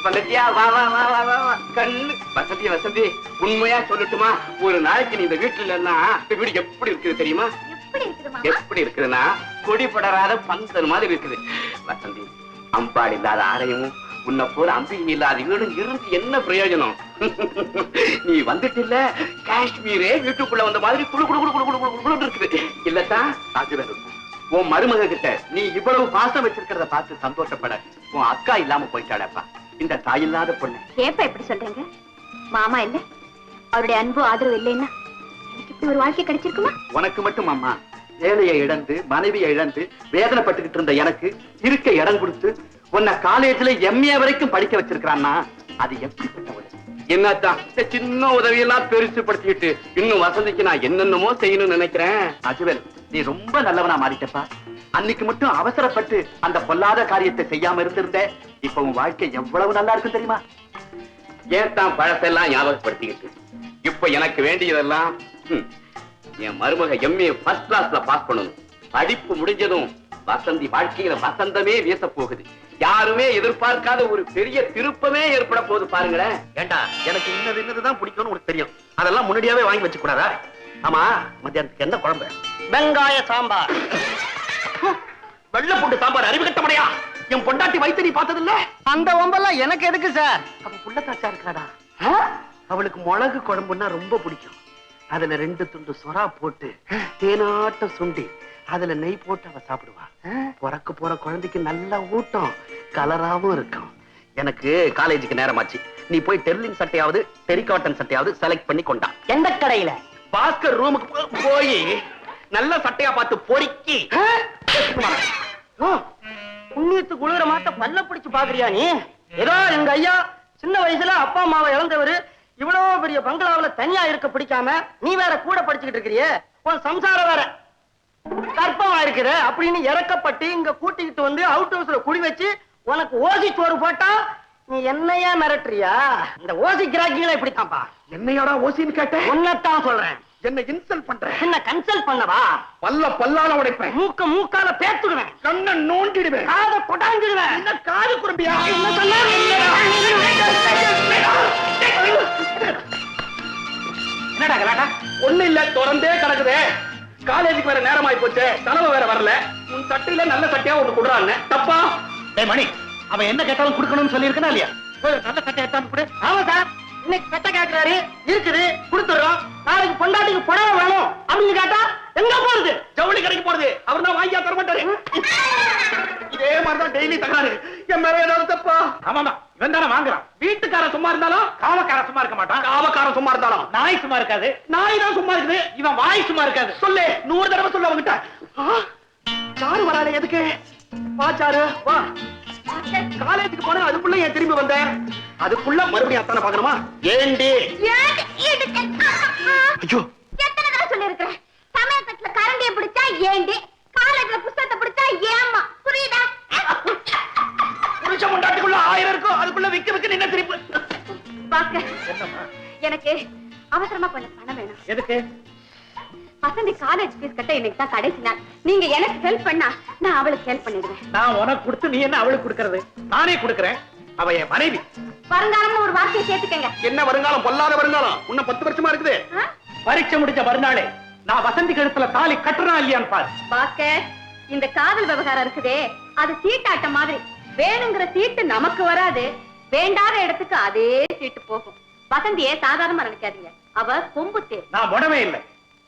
வந்துட்டியா? வா வா வா வா வா வா. கண்ணு வசந்தி வசந்தி, உண்மையா சொல்லட்டுமா? ஒரு நாளைக்கு நீ இந்த வீட்டுல இல்லன்னா இந்த வீடு எப்படி இருக்குது தெரியுமா? எப்படி இருக்குதுன்னா கொடி படராத பந்தல் மாதிரி இருக்குது. வசந்தி, அம்பாடு இல்லாத ஆலயமும் உன்னை போல அம்பிகை இல்லாத வீடும் இருந்து என்ன பிரயோஜனம்? நீ வந்துட்டு இல்ல, காஷ்மீரே வீட்டுக்குள்ள வந்த மாதிரி குழு குழு குழு குழு குழு குழு இருக்குது. இல்லத்தான் ராஜவேல், உன் மருமக கிட்ட நீ இவ்வளவு பாசம் வச்சிருக்கிறத பார்த்து சந்தோஷப்பட. உன் அக்கா இல்லாம போயிட்டாளப்பா, இந்த தாயில்லாத பொண்ணு. ஏப்பா எப்படி சொல்றீங்க? மாமா இல்ல, அவருடைய அன்பு ஆதரவு இல்லைன்னா எனக்கு இப்படி ஒரு வாழ்க்கை கிடைச்சிருக்குமா? உனக்கு மட்டும் அம்மா, வேலையை இழந்து மனைவியை இழந்து வேதனைப்பட்டுக்கிட்டு இருந்த எனக்கு இருக்க இடம் கொடுத்து உன்னை காலேஜ்ல எம்ஏ வரைக்கும் படிக்க வச்சிருக்கான்னா அது எப்படிப்பட்டவள்? என்னத்தான் சின்ன உதவியெல்லாம் பெருசு படுத்திக்கிட்டு இன்னும் வசதிக்கு நான் என்னென்னமோ செய்யணும்னு நினைக்கிறேன். அஜுவல், நீ ரொம்ப நல்லவனா மாறிட்டப்பா. அன்னைக்கு மட்டும் அவசரப்பட்டு அந்த பொல்லாத காரியத்தை செய்யாம இருந்திருந்த இப்ப உன் வாழ்க்கை எவ்வளவு நல்லா இருக்கும் தெரியுமா? ஏன் தான் பழசெல்லாம் ஞாபகப்படுத்திக்கிட்டு இப்ப எனக்கு வேண்டியதெல்லாம் என் மருமக எம்ஏ ஃபர்ஸ்ட் கிளாஸ்ல பாஸ் பண்ணணும். படிப்பு முடிஞ்சதும் வசந்தி வாழ்க்கையில வசந்தமே வீச போகுது. யாருமே எதிர்பார்க்காத ஒரு பெரிய திருப்பமே ஏற்பட போகுது பாருங்களேன். ஏண்டா, எனக்கு இன்னதுதான் பிடிக்கும்னு உனக்கு தெரியும். அதெல்லாம் முன்னாடியாவே வாங்கி வச்சு கூடாதா? ஆமா, மத்தியானத்துக்கு என்ன குழம்பு? வெங்காய சாம்பார். வெள்ளை பூண்டு சாம்பார். அறிவு கட்டமடையா? என் பொண்டாட்டி வைத்து நீ பார்த்தது இல்ல? அந்த ஒம்பெல்லாம் எனக்கு எதுக்கு சார்? அவ புள்ளத்தாச்சா இருக்காடா. அவளுக்கு மிளகு குழம்புன்னா ரொம்ப பிடிக்கும். அதுல 2 துண்டு சொரா போட்டு தேனாட்டம் சுண்டி அதுல நெய் போட்டு அவ சாப்பிடுவா. பிறக்க போற குழந்தைக்கு நல்ல ஊட்டம், கலராவும் இருக்கும். எனக்கு காலேஜுக்கு நேரமாச்சு. நீ போய் டெர்லின் சட்டையாவது டெரிகாட்டன் சட்டையாவது செலக்ட் பண்ணி கொண்டா. எந்த கடையில? பாஸ்கர் ரூமுக்கு போய் நல்ல சட்டையா பார்த்து பொறுக்கி. புண்ணியத்துக்கு குளிர மாட்ட பல்ல பிடிச்சு பாக்குறியா நீ? ஏதோ எங்க ஐயா சின்ன வயசுல அப்பா அம்மாவை இழந்தவரு இவ்வளவு பெரிய பங்களாவில தனியா இருக்க பிடிக்காம நீ வேற கூட படிச்சுக்கிட்டு இருக்கிறியே, உன் சம்சாரம் வேற கற்பமா இருக்கிற அப்படின்னு இறக்கப்பட்டு இங்க கூட்டிக்கிட்டு வந்து அவுட் ஹவுஸ்ல குடி வச்சு உனக்கு ஓசி சோறு போட்டா நீ என்னையா மிரட்டுறியா? இந்த ஓசி கிராக்கிங்களா இப்படித்தான்ப்பா. என்னையோட ஓசின்னு கேட்டேன். உன்னத்தான் சொல்றேன். என்ன இன்சல்ட் பண்ற? என்ன கன்சல்ட் பண்ணவா? பல்லால உடைப்பேன். மூக்கால பேத்துடுவேன். கண்ணை நோண்டிடுவேன். காத கொடாஞ்சிடுவேன். என்ன காது குறும்பியா? என்ன சொன்ன? என்னடா கலாட்டா? ஒண்ணு இல்ல, தொடர்ந்தே கிடக்குதே. காலேஜுக்கு வேற நேரமாயி போச்சு, தலைமை வேற வரல. உன் சட்டையில நல்ல சட்டையா ஒண்ணு கொடுறான்னு தப்பா? மணி, அவன் என்ன கேட்டாலும் கொடுக்கணும்னு சொல்லி இருக்கா இல்லையா? நல்ல சட்டை எடுத்தாந்து கொடு. ஆமா சார், இன்னைக்கு சட்டை கேட்கிறாரு, இருக்குது கொடுத்துறோம். நாளைக்கு பொண்டாட்டிக்கு புடவை வேணும் அப்படின்னு கேட்டா எங்க போறது? ஜவுளி கடைக்கு போறது. அவர் தான் வாங்கியா தர மாட்டாரு. இதே மாதிரிதான் டெய்லி தகராறு. என் மேல ஏதாவது தப்பா? ஆமாமா, இவன் தானே வாங்குறான். வீட்டுக்காரன் சும்மா இருந்தாலும் காவக்காரன் சும்மா இருக்க மாட்டான். காவக்காரன் சும்மா இருந்தாலும் நாய் சும்மா இருக்காது. நாய் தான் சும்மா இருக்குது. இவன் வாய் சும்மா இருக்காது. சொல்லு, 100 தடவை சொல்ல அவங்கிட்ட. சாரு வராது எதுக்கு? வா சாரு வா. காலேஜுக்கு போன அதுக்குள்ள ஏன் திரும்பி வந்தேன்? அதுக்குள்ள மறுபடியும் அத்தான பாக்கணுமா? ஏண்டி? ஐயோ, எத்தனை தடவை சொல்லிருக்கிறேன், சமயத்துல கரண்டியை பிடிச்சா ஏண்டி, காலேஜ்ல புத்தகத்தை பிடிச்சா ஏமா, புரியுதா? புருஷ முண்டாட்டிக்குள்ள 1000 இருக்கும், அதுக்குள்ள விக்க நின்ன திருப்பி. பாக்க, எனக்கு அவசரமா கொஞ்சம் பணம் வேணும். எதுக்கு? வசந்தி காலேஜ் ஃபீஸ் கட்ட இன்னைக்கு தான் கடைசி நாள். நீங்க எனக்கு ஹெல்ப் பண்ணா நான் அவளுக்கு ஹெல்ப் பண்ணிடுவேன். நான் உனக்கு கொடுத்து நீ என்ன அவளுக்கு கொடுக்கறது? நானே கொடுக்கறேன். அவ என் மனைவி. வருங்காலம்னு ஒரு வார்த்தையை சேர்த்துக்கங்க. என்ன வருங்காலம்? பொல்லாத வருங்காலம். இன்னும் 10 வருஷமா இருக்குது. பரீட்சை முடிஞ்ச மறுநாளே நான் வசந்தி கழுத்துல தாலி கட்டுறா இல்லையான்னு பாரு. பாஸ்கர், இந்த காதல் விவகாரம் இருக்குதே, அது சீட்டாட்ட மாதிரி. வேணுங்கிற சீட்டு நமக்கு வராது, வேண்டாத இடத்துக்கு அதே சீட்டு போகும். வசந்தியே சாதாரணமா நினைக்காதீங்க, அவ கொம்பு தேர். நான் உடவே இல்லை.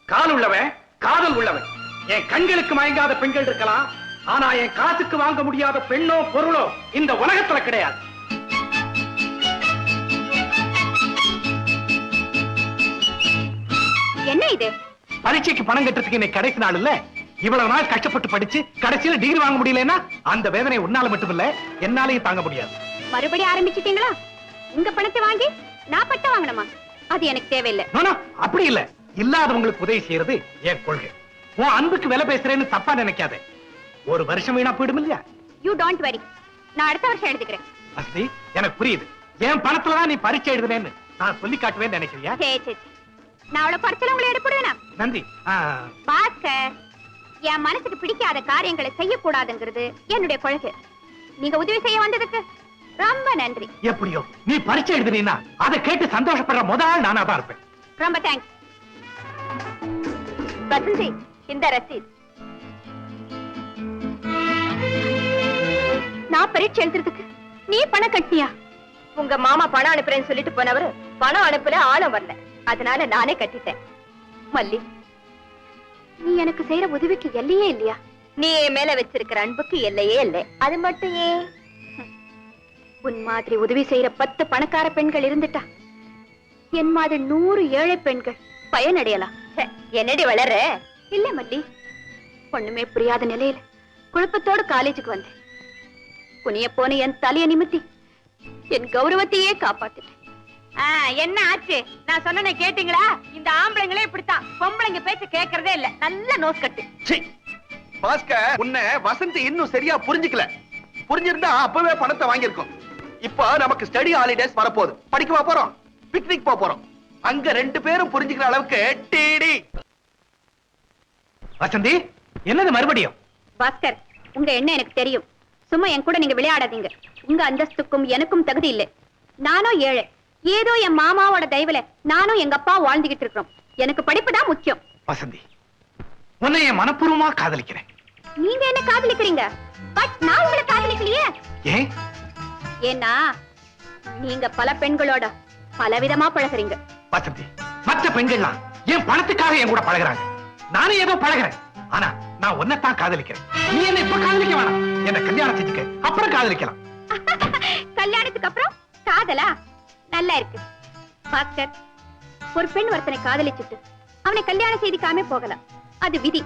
கால் உள்ளவன், காதல் உள்ளவன். என் கண்களுக்கு மயங்காத பெண்கள் இருக்கலாம், ஆனா என் காசுக்கு வாங்க முடியாத பெண்ணோ பொருளோ இந்த உலகத்துல கிடையாது. என்ன இது? பரீட்சைக்கு பணம் கட்டுறதுக்கு இன்னைக்கு கடைசி நாள் இல்ல. இவ்வளவு நாள் கஷ்டப்பட்டு படிச்சு கடைசியில டிகிரி வாங்க முடியலன்னா அந்த வேதனை உன்னால மட்டும் இல்ல, என்னாலையும் தாங்க முடியாது. மறுபடியும் ஆரம்பிச்சிட்டீங்களா? உங்க பணத்தை வாங்கி நான் பட்டம் வாங்கணுமா? அது எனக்கு தேவையில்லை. அப்படி இல்ல, இல்லாதவங்களுக்கு உதவி செய்யறது என் கொள்கை. உன் அன்புக்கு விலை பேசுறேன்னு தப்பா நினைக்காத. ஒரு வருஷம் வீணா போயிடும் இல்லையா? யூ டோன்ட் வரி, நான் அடுத்த வருஷம் எழுதிக்கிறேன். வசதி, எனக்கு புரியுது. என் பணத்துலதான் நீ பரீட்சை எழுதுனேன்னு நான் சொல்லி காட்டுவேன் நினைக்கிறியா? சரி, நான் அவளை பரிசல உங்களை எடுப்படுவேனா? நன்றி. பாஸ்கர், என் மனசுக்கு பிடிக்காத காரியங்களை செய்யக்கூடாதுங்கிறது என்னுடைய கொள்கை. நீங்க உதவி செய்ய வந்ததுக்கு ரொம்ப நன்றி. எப்படியோ நீ பரீட்சை எழுதுனீன்னா அதை கேட்டு சந்தோஷப்படுற முதல் நானா தான் இருப்பேன். ரொம்ப தேங்க்ஸ். வசந்தி, இந்த ரசீது. நான் பரீட்சை எழுதுறதுக்கு நீ பணம் கட்டியா? உங்க மாமா பணம் அனுப்புறேன்னு சொல்லிட்டு போனவரு பணம் அனுப்புல, ஆளும் வரல. அதனால நானே கட்டிட்டேன். மல்லி, நீ எனக்கு செய்யற உதவிக்கு எல்லையே இல்லையா? நீ என் மேல வச்சிருக்கிற அன்புக்கு எல்லையே இல்லை. அது மட்டும் ஏன்? உன் மாதிரி உதவி செய்யற 10 பணக்கார பெண்கள் இருந்துட்டா என் மாதிரி 100 ஏழை பெண்கள் பயனடையலாம். என்னடி வளர? இல்ல மல்லி, ஒண்ணுமே புரியாத நிலையில குழப்பத்தோடு காலேஜுக்கு வந்தேன். குனிய போன என் தலைய நிமித்தி என் கௌரவத்தையே காப்பாத்திட்டேன். என்ன ஆச்சு? நான் சொன்ன கேட்டீங்களா? இந்த ஆம்பளைங்களே இப்படித்தான், பொம்பளைங்க பேச்சு கேட்கறதே இல்ல. நல்ல நோஸ் கட்டு. பாஸ்கர், உன்னை வசந்தி இன்னும் சரியா புரிஞ்சுக்கல. புரிஞ்சிருந்தா அப்பவே பணத்தை வாங்கியிருக்கோம். இப்ப நமக்கு ஸ்டடி ஹாலிடேஸ் வரப்போகுது. படிக்க போறோம், பிக்னிக் போறோம். அங்க 2 பேரும் புரிஞ்சுக்கிற அளவுக்கு டிடி. வசந்தி, என்னது மறுபடியும்? பாஸ்கர், உங்க எண்ணம் எனக்கு தெரியும். சும்மா என் கூட நீங்க விளையாடாதீங்க. உங்க அந்தஸ்துக்கும் எனக்கும் தகுதி இல்லை. நானும் ஏழை. ஏதோ என் மாமாவோட தயவுல நானும் எங்க அப்பா வாழ்ந்துகிட்டு இருக்கிறோம். எனக்கு படிப்பு தான் முக்கியம். வசந்தி, உன்னை என் மனப்பூர்வமா காதலிக்கிறேன். நீங்க என்ன காதலிக்கிறீங்க? பட் நான் உங்களை காதலிக்கலையே. ஏன்? ஏன்னா நீங்க பல பெண்களோட பலவிதமா பழகுறீங்க. வசந்தி, மற்ற பெண்கள்லாம் என் பணத்துக்காக என் கூட பழகுறாங்க. நானும் ஏதோ பழகுறேன். ஆனா நான் உன்னைத்தான் காதலிக்கிறேன். நீ என்ன இப்ப காதலிக்க வேணாம். என்ன கல்யாணம் செஞ்சுக்க, அப்புறம் காதலிக்கலாம். கல்யாணத்துக்கு அப்புறம் காதலா? நல்லா இருக்கு பாஸ்கர். ஒரு பெண் ஒருத்தனை காதலிச்சுட்டு அவனை கல்யாணம் செய்திக்காம போகலாம், அது விதி.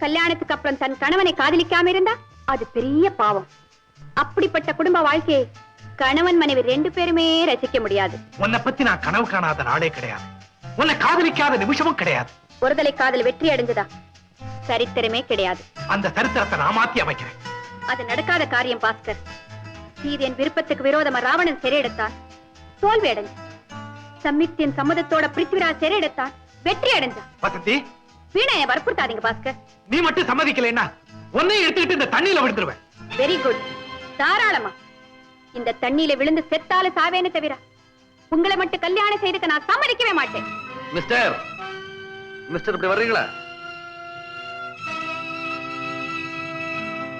கல்யாணத்துக்கு அப்புறம் தன் கணவனை காதலிக்காம இருந்தா அது பெரிய பாவம். அப்படிப்பட்ட குடும்ப வாழ்க்கையை கணவன் மனைவி 2 பேருமே ரசிக்க முடியாது. உன்னை பத்தி நான் கனவு காணாத நாளே கிடையாது. உன்னை காதலிக்காத நிமிஷமும் கிடையாது. ஒருதலை காதல் வெற்றி அடைஞ்சதா சரித்திரமே கிடையாது. அந்த சரித்திரத்தை நான் மாத்தி அமைக்கிறேன். அது நடக்காத காரியம் பாஸ்கர். சீதையின் விருப்பத்துக்கு விரோதமா ராவணன் சிறையெடுத்தான், தோல்வி அடைஞ்சு. சம்யுக்தியின் சம்மதத்தோட பிருத்திவிராஜ் சிறையெடுத்தான், வெற்றி அடைஞ்சான். வசந்தி, வீணைய வற்புறுத்தாதீங்க பாஸ்கர். நீ மட்டும் சம்மதிக்கலைன்னா உன்னை எடுத்துக்கிட்டு இந்த தண்ணியில விழுந்துருவேன். வெரி குட், தாராளமா. இந்த தண்ணியில விழுந்து செத்தால சாவேன்னு தவிர உங்களை மட்டும் கல்யாணம் செய்துக்க நான் சம்மதிக்கவே மாட்டேன். மிஸ்டர் மிஸ்டர், இப்படி வர்றீங்களா?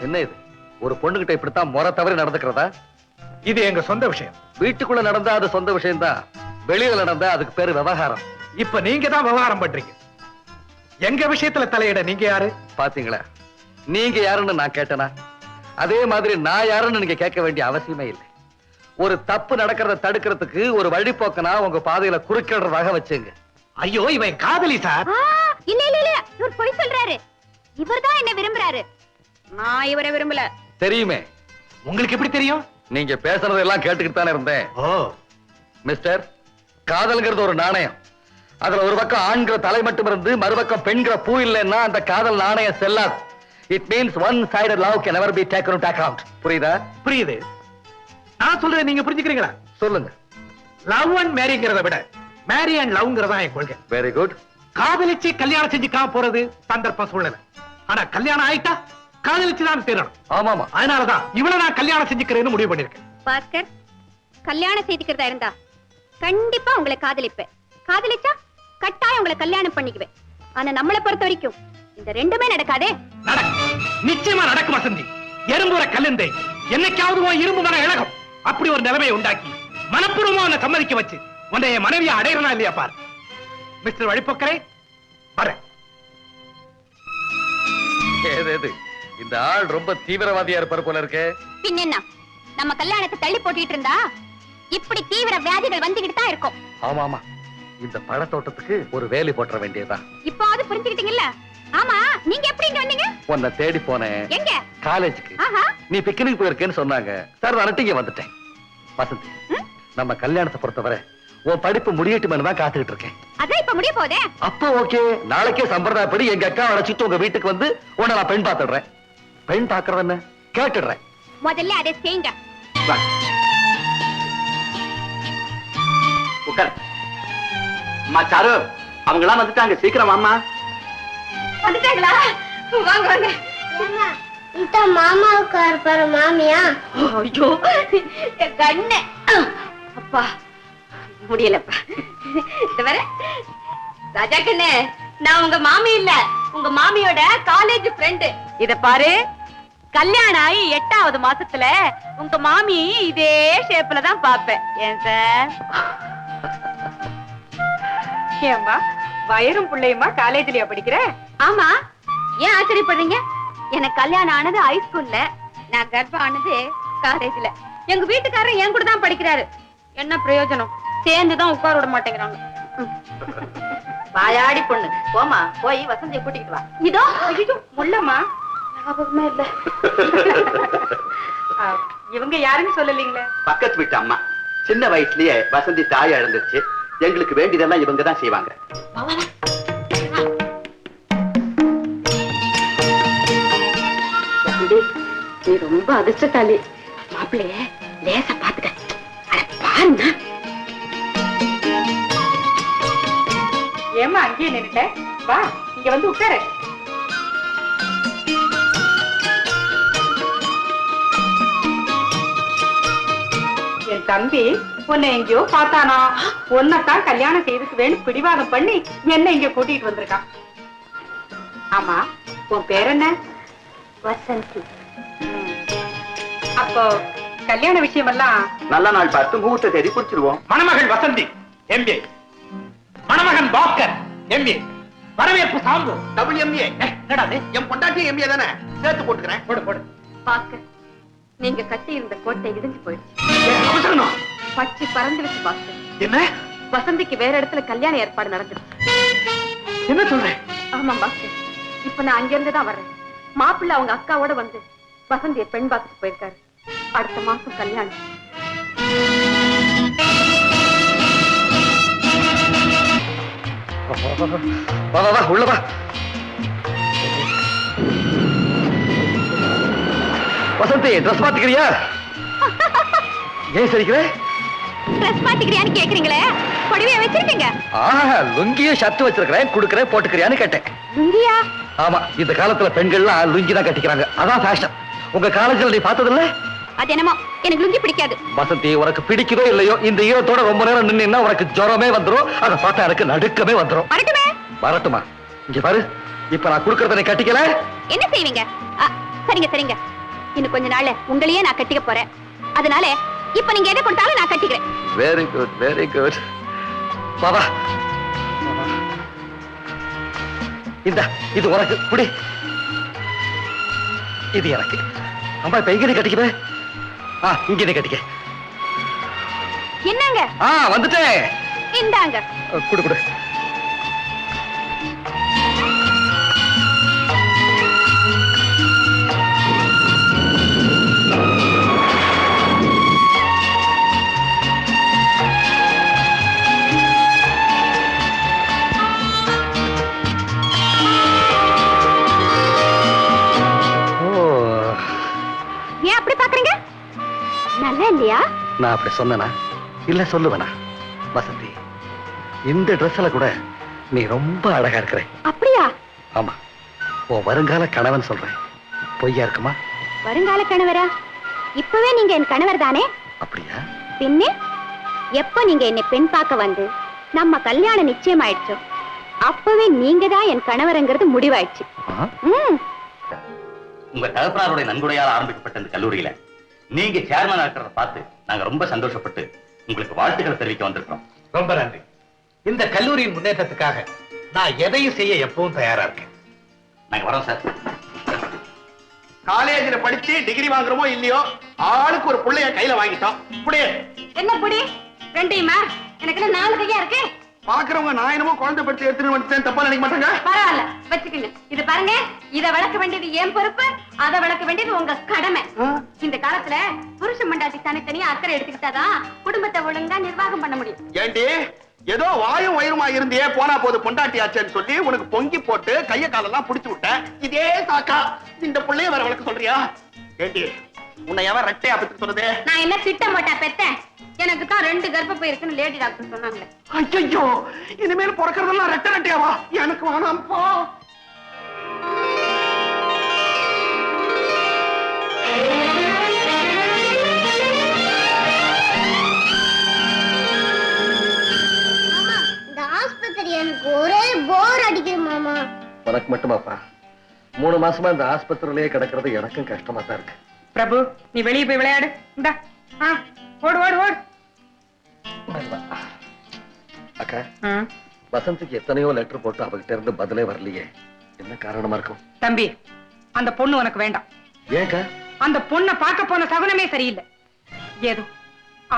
என்ன இது? ஒரு பொண்ணுகிட்ட இப்படித்தான் முறை தவறி நடந்துக்கிறதா? இது எங்க சொந்த விஷயம். வீட்டுக்குள்ள நடந்தா அது சொந்த விஷயம் தான், வெளியில நடந்தா அதுக்கு பேரு விவகாரம். இப்ப நீங்க தான் விவகாரம் பண்றீங்க. எங்க விஷயத்துல தலையிட நீங்க யாரு? பாத்தீங்களா, நீங்க யாருன்னு நான் கேட்டனா? அதே மாதிரி நான் யாருன்னு நீங்க கேட்க வேண்டிய அவசியமே இல்லை. ஒரு தப்பு நடக்கிறத தடுக்கிறதுக்கு ஒரு வழிபோக்கனா உங்க பாதையில குறுக்கிடுறதாக வச்சுங்க. ஐயோ, இவன் காதலி சார். இல்ல இல்ல இல்ல, இவர் பொய் சொல்றாரு. இவர்தான் என்ன விரும்புறாரு, நான் இவரை விரும்பல. தெரியுமே. உங்களுக்கு எப்படி தெரியும்? நீங்க பேசுறதெல்லாம் கேட்டுக்கிட்டு தானே இருந்தேன். ஓ மிஸ்டர், காதல்ங்கிறது ஒரு நாணயம். அதுல ஒரு பக்கம் ஆண்கிற தலை மட்டும் இருந்து மறுபக்கம் பெண்கிற பூ இல்லைன்னா அந்த காதல் நாணயம் செல்லாது. It means one sided love can never be taken into account. புரியுதா? புரியுது. நான் சொல்றேன், நீங்க புரிஞ்சுக்கிறீங்களா? சொல்லுங்க. லவ் அண்ட் மேரிங்கிறத விட மேரி அண்ட் லவ்ங்கிறதா என் கொள்கை. Very good. காதலிச்சு கல்யாணம் செஞ்சுக்காம போறது சந்தர்ப்ப சூழ்நிலை. ஆனா கல்யாணம் ஆயிட்டா காதலிச்சுதான் தீரணும். ஆமாமா. அதனாலதான் இவ்வளவு நான் கல்யாணம் செஞ்சுக்கிறேன்னு முடிவு பண்ணிருக்கேன். பாஸ்கர், கல்யாணம் செய்துக்கிறதா இருந்தா கண்டிப்பா உங்களை காதலிப்பேன். காதலிச்சா கட்டாயம் உங்களை கல்யாணம் பண்ணிக்குவேன். ஆனா நம்மளை பொறுத்த வரைக்கும் இந்த 2மே நடக்காதே. நடக்கும், நிச்சயமா நடக்கும் வசந்தி. எறும்புற கல்லுந்தை என்னைக்காவது இரும்பு மன இழகம். அப்படி ஒரு நிலைமையை உண்டாக்கி மனப்பூர்வமா உன்னை சம்மதிக்க வச்சு உன்னை என் மனைவியை அடையறனா இல்லையா பார். மிஸ்டர் வழிபோக்கரே, வரேன். ஏது இந்த ஆள் ரொம்ப தீவிரவாதியா இருப்பார் போல இருக்கு. பின்ன நம்ம கல்யாணத்தை தள்ளி போட்டுட்டு இருந்தா இப்படி தீவிர வியாதிகள் வந்துகிட்டு தான் இருக்கும். ஆமாமா, இந்த பழத்தோட்டத்துக்கு ஒரு வேலி போட்டுற வேண்டியதுதான். இப்போது புரிஞ்சுக்கிட்டீங்கல்ல? ஆமா, நீங்க எப்படி இங்க வந்தீங்க? உன்னை தேடி போனேன். எங்க? காலேஜுக்கு. ஆஹா, நீ பிக்னிக் போயிருக்கேன்னு சொன்னாங்க. சார், வரட்டு இங்க வந்துட்டேன். வசந்தி, நம்ம கல்யாணத்தை பொறுத்தவரை உன் படிப்பு முடியட்டுமே தான் காத்துக்கிட்டு இருக்கேன். அதான் இப்ப முடிய போதே. அப்ப ஓகே, நாளைக்கே சம்பிரதாயப்படி எங்க அக்கா அழைச்சிட்டு உங்க வீட்டுக்கு வந்து உன்னை நான் பெண் பார்த்துடுறேன். பெண் பார்க்கறது என்ன கேட்டுடுறேன். முதல்ல அதை செய்யுங்க. உட்கார். அம்மா சாரு, அவங்க எல்லாம் வந்துட்டாங்க, சீக்கிரம் அம்மா. வந்துட்டாங்களா? வாங்க வாங்க. இந்த மாமாவுக்கு இருப்பாரு மாமியா? ஐயோ என் கண்ணே, அப்பா முடியலப்பா. இந்த வர ராஜா கண்ணே, நான் உங்க மாமி இல்ல, உங்க மாமியோட காலேஜ் ஃப்ரெண்டு. இத பாரு, கல்யாணம் ஆகி 8வது மாசத்துல உங்க மாமி இதே ஷேப்ல தான் பாப்பேன். ஏன் சார்? ஏம்மா வயரும் பிள்ளையுமா காலேஜ்லயா படிக்கிற? ஆமா. ஏன் ஆச்சரியப்படுறீங்க? எனக்கு கல்யாணம் ஆனது ஹைஸ்கூல்ல, நான் கர்ப்பம் ஆனது காலேஜ்ல. எங்க வீட்டுக்காரர் என் கூட தான் படிக்கிறாரு. என்ன பிரயோஜனம்? சேர்ந்துதான் உட்கார விட மாட்டேங்கிறாங்க. வாயாடி பொண்ணு, போமா போய் வசந்தியை கூட்டிக்கிட்டு வா. இதோ ஐயோ முள்ளம்மா, ஞாபகமே இல்ல. இவங்க யாருன்னு சொல்லலீங்களே. பக்கத்து வீட்டு அம்மா. சின்ன வயசுலயே வசந்தி தாய் இழந்துருச்சு. எங்களுக்கு வேண்டியதெல்லாம் இவங்க தான் செய்வாங்க. நீ ரொம்ப அதிர்ஷ்டசாலி. மாப்பிள்ளைய லேசா பாத்துக்க. அட பாருங்க. ஏமா அங்கேயே நின்னுட்ட? வா இங்க வந்து உட்காரு. என் தம்பி உன்னை எங்கேயோ பார்த்தானா, உன்னைத்தான் கல்யாணம் செய்துக்குவேன்னு பிடிவாதம் பண்ணி என்ன இங்க கூட்டிட்டு வந்திருக்கான். ஆமா, உன் பேர் என்ன? வசந்தி. அப்போ கல்யாண விஷயம் எல்லாம் நல்ல நாள் பார்த்து முகூர்த்த தேதி குறிச்சிருவோம். மணமகள் வசந்தி MA, மணமகன் பாஸ்கர் MA, வரவேற்பு சாம்பு WMA. என்னடா இது? என் பொண்டாட்டி MA தானே, சேர்த்து போட்டுக்கிறேன். போடு போடு. பாஸ்கர், நீங்க கட்டி இருந்த கோட்டை இடிஞ்சு போயிடுச்சு. அவசரம் பச்சி பறந்து வச்சு பாஸ்கர். என்ன? வசந்திக்கு வேற இடத்துல கல்யாண ஏற்பாடு நடந்துருச்சு. என்ன சொல்றேன்? ஆமா பாஸ்கர், இப்ப நான் அங்க இருந்து தான் வர்றேன். மாப்பிள்ளை அவங்க அக்காவோட வந்து வசந்திய பெண் பார்த்துட்டு போயிருக்காரு. அடுத்த மாசம் கல்யாணம். வா வா வா, உள்ள வா. வசந்தி, ட்ரெஸ் மாத்திக்கிறியா? ஏன் சரிக்கிற? ட்ரெஸ் மாத்திக்கிறியான்னு கேக்குறீங்களே, பொடிவையா வச்சிருக்கீங்க? லுங்கியும் ஷர்ட் வச்சிருக்கிறேன், குடுக்கறேன், போட்டுக்கிறியான்னு கேட்டேன். லுங்கியா? ஆமா, இந்த காலத்துல பெண்கள்லாம் லுங்கி தான் கட்டிக்கிறாங்க. அதான் ஃபேஷன். உங்க காலேஜ்ல நீ பார்த்ததில்ல? அது என்னமோ எனக்கு லுங்கி பிடிக்காது. வசந்தி, உனக்கு பிடிக்குதோ இல்லையோ, இந்த ஈரத்தோட ரொம்ப நேரம் நின்னா உனக்கு ஜுரமே வந்துரும். அதை பார்த்தா எனக்கு நடுக்கமே வந்துரும். வரட்டுமே? வரட்டுமா? இங்க பாரு, இப்ப நான் குடுக்கறத நீ கட்டிக்கல என்ன செய்வீங்க? சரிங்க சரிங்க, இன்னும் கொஞ்ச நாள்ல உங்களையே நான் கட்டிக்க போறேன். அதனால இப்ப நீங்க எதை கொடுத்தாலும் நான் கட்டிக்கிறேன். Very good, very good. பாபா, இந்த இது உனக்கு புடி, இது எனக்கு. அம்மா இப்ப எங்க கட்டிக்கிறேன்? இங்க நீ கட்டிக்க. என்னங்க? வந்துட்டேன். இந்தாங்க. குடு குடு. ஏன் அப்படி பாக்குறீங்க? நல்லா இல்லையா? நான் அப்படி சொன்னனா இல்ல சொல்லுவேனா? வசந்தி, இந்த ட்ரெஸ்ல கூட நீ ரொம்ப அழகா இருக்கிற. அப்படியா? ஆமா, உன் வருங்கால கணவன் சொல்றேன். பொய்யா இருக்குமா? வருங்கால கணவரா? இப்பவே நீங்க என் கணவர் தானே? அப்படியா? பின்ன எப்ப நீங்க என்னை பெண் பார்க்க வந்து நம்ம கல்யாணம் நிச்சயம் ஆயிடுச்சோ அப்பவே நீங்க தான் என் கணவர்ங்கிறது முடிவாயிடுச்சு. உங்க தகப்பனாருடைய நன்கொடையால் ஆரம்பிக்கப்பட்ட இந்த கல்லூரியில நீங்க சேர்மன் இருக்கிறத பார்த்து நாங்க ரொம்ப சந்தோஷப்பட்டு உங்களுக்கு வாழ்த்துக்களை தெரிவிக்க வந்திருக்கோம். ரொம்ப நன்றி. இந்த கல்லூரியின் முன்னேற்றத்துக்காக நான் எதையும் செய்ய எப்பவும் தயாரா இருக்கேன். நாங்க வரோம் சார். காலேஜ்ல படிச்சு டிகிரி வாங்குறோமோ இல்லையோ, ஆளுக்கு ஒரு புள்ளைய கையில வாங்கிட்டோம். புடி. என்ன புடி? ரெண்டையுமா? எனக்கு என்ன 4 கையா இருக்கு? பாக்குறவங்க நான் என்னமோ குழந்தை படுத்து எடுத்துட்டு வந்துட்டேன் தப்பா நினைக்க மாட்டாங்க. பரவாயில்ல, வச்சுக்கோங்க. இது பாருங்க, இத வளர்க்க வேண்டியது என் பொறுப்பு, அத வளர்க்க வேண்டியது உங்க கடமை. இந்த காலத்துல புருஷ மண்டாட்டி தனித்தனியா அக்கறை எடுத்துக்கிட்டாதான் குடும்பத்தை ஒழுங்கா நிர்வாகம் பண்ண முடியும். ஏண்டி, ஏதோ வாயும் வயிறுமா இருந்தே போனா போது பொண்டாட்டி ஆச்சேன்னு சொல்லி உனக்கு பொங்கி போட்டு கைய காலெல்லாம் புடிச்சு விட்டேன். இதே சாக்கா இந்த புள்ளைய வர வளர்க்க சொல்றியா? ஏண்டி, உன்னை எவன் ரெட்டையா பெற்று சொன்னது? நான் என்ன திட்டம் போட்டா பெத்தேன்? எனக்கு தான் 2 கர்ப்பப்பை இருக்குன்னு லேடி டாக்டர் சொன்னாங்களே. ஐயோ, இனிமேல் பிறக்கிறதெல்லாம் ரெட்டை ரெட்டையாவா? எனக்கு வேணாம் போ. உனக்கு மட்டுமாப்பா 3 மாசமா இந்த ஆஸ்பத்திரியிலேயே கிடக்கிறது எனக்கும் கஷ்டமா தான் இருக்கு. பிரபு நீ வெளியே போய் விளையாடு. இந்தா ஓடு ஓடு ஓடு. அக்கா வசந்திக்கு எத்தனையோ லெட்டர் போட்டு அவகிட்ட இருந்து பதிலே வரலையே, என்ன காரணமா இருக்கும்? தம்பி அந்த பொண்ணு உனக்கு வேண்டாம். ஏக்கா? அந்த பொண்ணை பார்க்க போன சகுனமே சரியில்லை. ஏதோ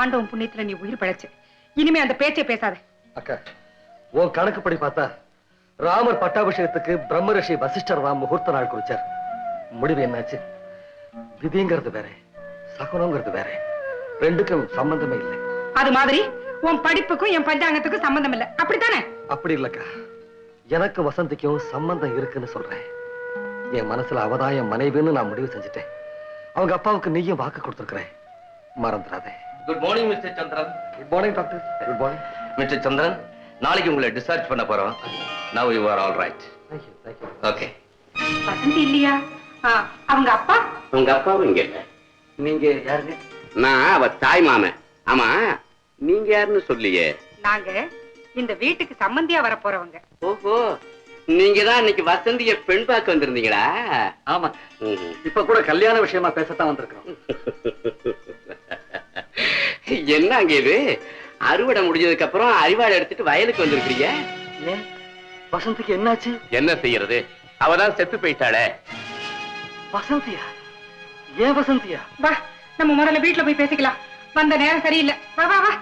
ஆண்டவன் புண்ணியத்துல நீ உயிர் பிழைச்சு, இனிமே அந்த பேச்சை பேசாத. அக்கா உன் கணக்குப்படி பார்த்தா ராமர் பட்டாபிஷேகத்துக்கு பிரம்ம ரிஷி வசிஷ்டர் தான் முகூர்த்த நாள் குறிச்சார். முடிவு என்னாச்சு? விதிங்கிறது வேற, சகுனங்கிறது வேற, ரெண்டுக்கும் சம்பந்தமே இல்லை. அது மாதிரி உன் படிப்புக்கும் என் பஞ்சாங்கத்துக்கும் சம்பந்தம் இல்லை, அப்படித்தானே? அப்படி இல்லக்கா, எனக்கு வசந்திக்கும் சம்பந்தம் இருக்குன்னு சொல்றேன். என் மனசுல அவதான் என் மனைவின்னு நான் முடிவு செஞ்சுட்டேன். அவங்க அப்பாவுக்கு நீயும் வாக்கு கொடுத்துருக்கிறேன், மறந்துடாதே. Good morning mister Chandran. Good morning doctor. Good morning mister Chandran, நாளைக்கு உங்களை டிஸ்சார்ஜ் பண்ண போறோம். Now you are all right. Thank you thank you. Okay. Vasanthi இல்லையா? அவங்க அப்பா? உங்க அப்பாவும் இங்க இல்ல. நீங்க யாருங்க? நான் அவ தாய் மாமன். ஆமா, நீங்க யாருன்னு சொல்லியே. நாங்க இந்த வீட்டுக்கு சம்பந்தியா வர போறவங்க. ஓஹோ, நீங்க தான் இன்னைக்கு வசந்திய பெண் பார்க்க வந்திருந்தீங்களா? ஆமா, இப்ப கூட கல்யாண விஷயமா பேசத்தான் வந்திருக்கிறோம். என்னங்க இது, அறுவடை முடிஞ்சதுக்கு அப்புறம் அரிவாடை எடுத்துட்டு வயலுக்கு வந்திருக்கீங்க? ஏன் வசந்திக்கு என்னாச்சு? என்ன செய்யறது, அவதான் செத்து போயிட்டாளே. வசந்தியா? ஏன் வசந்தியா? வா நம்ம முதல்ல வீட்டுல போய் பேசிக்கலாம். வந்த நேரம் சரியில்லை. வா வா வா.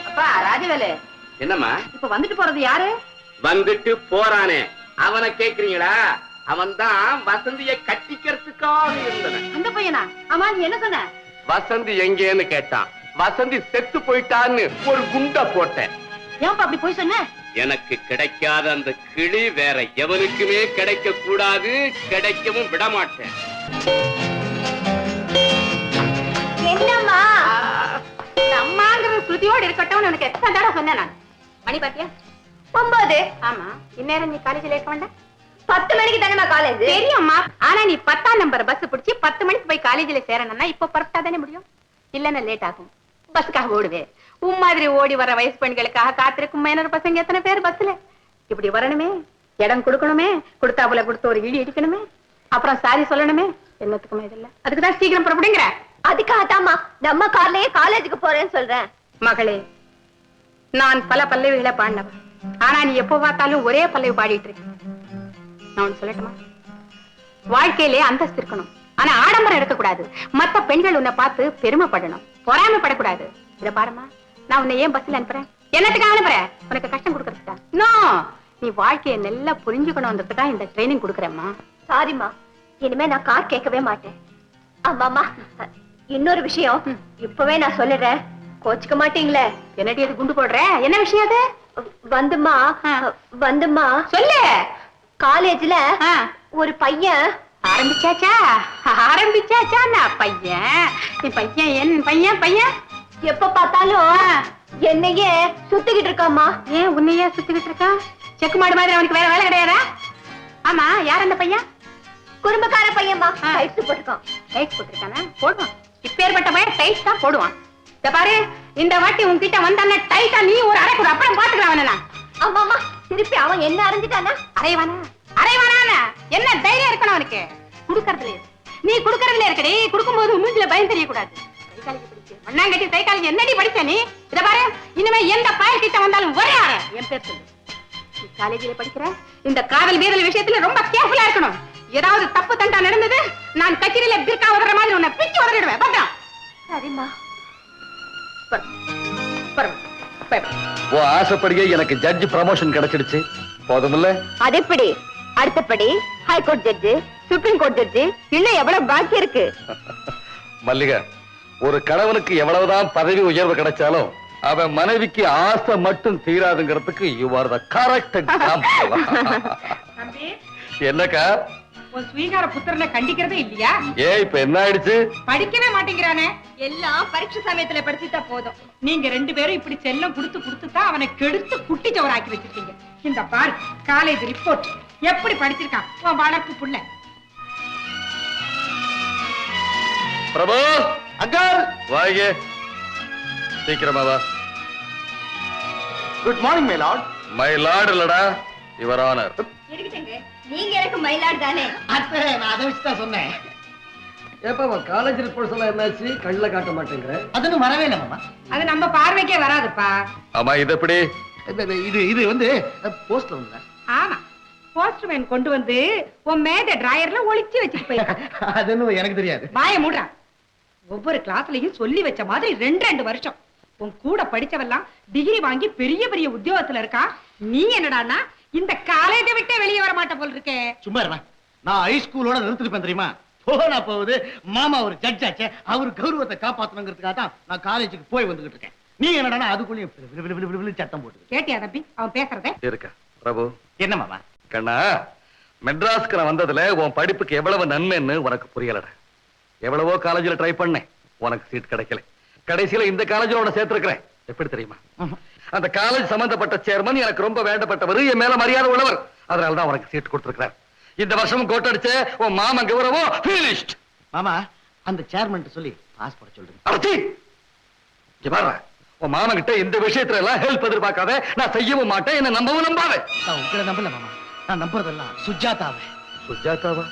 அப்பா ராஜவேலு, என்னம்மா? இப்ப வந்துட்டு போறது யாரு? வந்துட்டு போறானே அவனை கேக்குறீங்களா? அவன் தான் வசந்திய கட்டிக்கிறதுக்காக இருந்தவன். அந்த பையனா? ஆமா, நீ என்ன சொன்ன? வசந்தி எங்கேன்னு கேட்டான். வசந்தி செத்து போயிட்டான்னு ஒரு குண்டா போட்டேன். ஏன்பா அப்படி போய் சொன்ன? எனக்கு கிடைக்காத அந்த கிளி வேற எவனுக்குமே கிடைக்க கூடாது, கிடைக்கவும் விட மாட்டேன். என்னம்மா அம்மாங்கிற ஸ்ருதியோடு இருக்கட்டும் உனக்கு எத்தனை தடவை சொன்னேன் நான். மணி பாத்தியா? 9. ஆமா, இந்நேரம் நீ காலேஜ்ல இருக்க வேண்டாம். 10 மணிக்கு தானே காலேஜ். தெரியும்மா, ஆனா நீ 10ஆம் நம்பர் பஸ் பிடிச்சி 10 மணிக்கு போய் காலேஜ்ல சேரணும்னா இப்ப பரட்டா தானே முடியும். இல்லன்னா லேட் ஆகும். பஸ்ஸுக்காக ஓடுவேன். உன் மாதிரி ஓடி வர வயசு பெண்களுக்காக காத்திருக்கும் மைனர் பசங்க எத்தனை பேர் பஸ்ல. இப்படி வரணுமே, இடம் கொடுக்கணுமே, கொடுத்தாப்புல கொடுத்து ஒரு இடி இடிக்கணுமே, அப்புறம் சாரி சொல்லணுமே, என்னத்துக்குமே இதெல்லாம். அதுக்குதான் சீக்கிரம் புறப்படுங்கிற. அதுக்காகத்தாமா நம்ம கார்லயே காலேஜுக்கு போறேன்னு சொல்றேன். மகளே, நான் பல பல்லவிகளை பாடினவன். ஆனா நீ எப்போ பார்த்தாலும் ஒரே பல்லவி பாடிட்டு இருக்க. நான் ஒண்ணு சொல்லட்டுமா? வாழ்க்கையிலே அந்தஸ்து இருக்கணும், ஆனா ஆடம்பரம் இருக்கக்கூடாது. மத்த பெண்கள் உன்னை பார்த்து பெருமைப்படணும், பொறாமைப்படக்கூடாது. இத பாருமா, நான் உன்னை ஏன் பஸ்ல அனுப்புறேன்? என்னத்துக்காக அனுப்புறேன்? உனக்கு கஷ்டம் கொடுக்கறதுக்கா? நோ, நீ வாழ்க்கையை நல்லா புரிஞ்சுக்கணும்ன்றதுக்கா இந்த ட்ரைனிங் கொடுக்குறேம்மா. சாரிம்மா, இனிமே நான் கார் கேட்கவே மாட்டேன். ஆமாமா, இன்னொரு விஷயம் இப்பவே நான் சொல்லிடுறேன், கோச்சுக்க மாட்டீங்களே? என்னடி அது குண்டு போடுற? என்ன விஷயம் அது? வந்துமா சொல்லு. காலேஜ்ல ஒரு பையன் ஆரம்பிச்சாச்சா? ஆரம்பிச்சாச்சா? நான் பையன், நீ பையன், என் பையன் பையன் எப்ப பார்த்தாலும் என்னையே சுத்திக்கிட்டு இருக்காமா. ஏன் உன்னையே சுத்திக்கிட்டு இருக்கான்? செக்கு மாடு மாதிரி அவனுக்கு வேற வேலை கிடையாதா? ஆமா, யார் அந்த பையன்? குடும்பக்கார பையன்மா, டைட்ஸ் போட்டுருக்கான். டைட்ஸ் போட்டிருக்கானா? போடுவான். இப்பேற்பட்ட பையன் டைட்ஸ் தான் போடுவான். இத பாரு, இந்த வாட்டி உன்கிட்ட வந்தானே டைட்டா நீ ஒரு அரை கொடு, அப்புறம் பாத்துக்கலாம் அவன. ஆமாமா, திருப்பி அவன் என்ன அறிஞ்சிட்டானா? அரைவானா? அரைவானா? என்ன தைரியம் இருக்கணும் அவனுக்கு? குடுக்கறதுல நீ குடுக்கறதுல இருக்கடி. குடுக்கும்போது மூஞ்சில பயம் தெரியக்கூடாது. சைக்காலஜி படிச்சு மண்ணாங்கட்டி சைக்காலஜி என்னடி படிச்ச நீ? இத பாரு, இனிமே எந்த பயல் கிட்ட வந்தாலும் ஒரே ஆற என் பேர் சொல்லு. நீ காலேஜில படிக்கிற, இந்த காதல் வீரல் விஷயத்துல ரொம்ப கேர்ஃபுல்லா இருக்கணும். ஏதாவது தப்பு தண்டா நடந்தது, நான் கச்சேரியில பிர்கா உதற மாதிரி உன்னை பிச்சு உதறிடுவேன். பாத்தா? சரிம்மா. ஆசைப்படியே எனக்கு ஜட்ஜ் ப்ரமோஷன் கிடைச்சிடுச்சு, போதுமில்ல? அது எப்படி? அடுத்தபடி high court judge, supreme court judge, இன்னும் எவ்வளவு பாக்கி இருக்கு? மல்லிகா, ஒரு கணவனுக்கு எவ்வளவுதான் பதவி உயர்வு கிடைச்சாலும் அவன் மனைவிக்கு ஆசை மட்டும் தீராதுங்கிறதுக்கு you are the correct example. என்னக்கா உன் ஸ்வீகார புத்திரனை கண்டிக்கிறதே இல்லையா? இப்ப என்ன ஆயிடுச்சு? படிக்கவே மாட்டேங்கிறானே. எல்லாம் பரீட்சை சமயத்துல படிச்சுட்டா போதும். நீங்க 2 பேரும் இப்படி செல்லம் கொடுத்து தான் அவனை கெடுத்து குட்டி சவராக்கி வச்சிருக்கீங்க. இந்த பாரு, காலேஜ் ரிப்போர்ட் எப்படி படிச்சிருக்கான் உன் வளர்ப்பு புள்ள. பிரபு அங்கிள் வாயே சீக்கிரமா வா. Good morning my Lord. My Lord இல்லடா, யுவர் ஆனர். இருக்கட்டுங்க, நீங்க எனக்கு மயிலாடு தானே. அத்தை, நான் அதை வச்சுதான் சொன்னேன். ஏப்பா காலேஜ் ரிப்போர்ட்ஸ் எல்லாம் என்னாச்சு? கண்ணில் காட்ட மாட்டேங்கிற. அதுன்னு வரவே இல்லை மாமா. அது நம்ம பார்வைக்கே வராதுப்பா. ஆமா, இது எப்படி? இது வந்து போஸ்ட்ல வந்து. ஆமா, போஸ்ட்மேன் கொண்டு வந்து உன் மேத டிராயர்ல ஒளிச்சு வச்சுட்டு போயிருக்கான். அதுன்னு எனக்கு தெரியாது. வாய மூடுறா. ஒவ்வொரு கிளாஸ்லயும் சொல்லி வச்ச மாதிரி 2 வருஷம் உன் கூட படிச்சவெல்லாம் டிகிரி வாங்கி பெரிய பெரிய உத்தியோகத்துல இருக்கா. நீ என்னடான்னா இந்த காலேஜை விட்டே வெளியே வர மாட்ட போல் இருக்கே. சும்மா இருமா, நான் ஹைஸ்கூலோட நிறுத்திருப்பேன் தெரியுமா? போனா போகுது, மாமா ஒரு ஜட்ஜ் ஆச்சு, அவரு கௌரவத்தை காப்பாத்தணுங்கிறதுக்காக தான் நான் காலேஜுக்கு போய் வந்துகிட்டு இருக்கேன். நீ என்னடா அதுக்குள்ளேயும் சத்தம் போட்டு கேட்டியா தம்பி அவன் பேசுறத? இருக்க பிரபு. என்ன மாமா? கண்ணா, மெட்ராஸ்க்கு நான் வந்ததுல உன் படிப்புக்கு எவ்வளவு நன்மைன்னு உனக்கு புரியலடா. எவ்வளவோ காலேஜில் ட்ரை பண்ணேன், உனக்கு சீட் கிடைக்கல. கடைசியில இந்த காலேஜில் உன்னை சேர்த்திருக்கிறேன். எப்படி தெரியுமா? அந்த காலேஜ் சம்பந்தப்பட்ட சேர்மன் எனக்கு ரொம்ப வேண்டப்பட்டவர், என் மேல மரியாதை உள்ளவர். அதனாலதான் உனக்கு சீட் கொடுத்திருக்கிறார். இந்த வருஷமும் கோட் அடிச்ச உன் மாமன் கௌரவம் finished. மாமா, அந்த சேர்மன் சொல்லி பாஸ் போட சொல்லுங்க. அர்த்தி, இங்க பாரு, உன் மாமன் கிட்ட இந்த விஷயத்துல எல்லாம் ஹெல்ப் எதிர்பார்க்காத. நான் செய்யவும் மாட்டேன், என்ன நம்பவும் நம்பாத. நான் உங்களை நம்பல மாமா, நான் நம்புறதெல்லாம் சுஜாதாவை. சுஜாதாவா?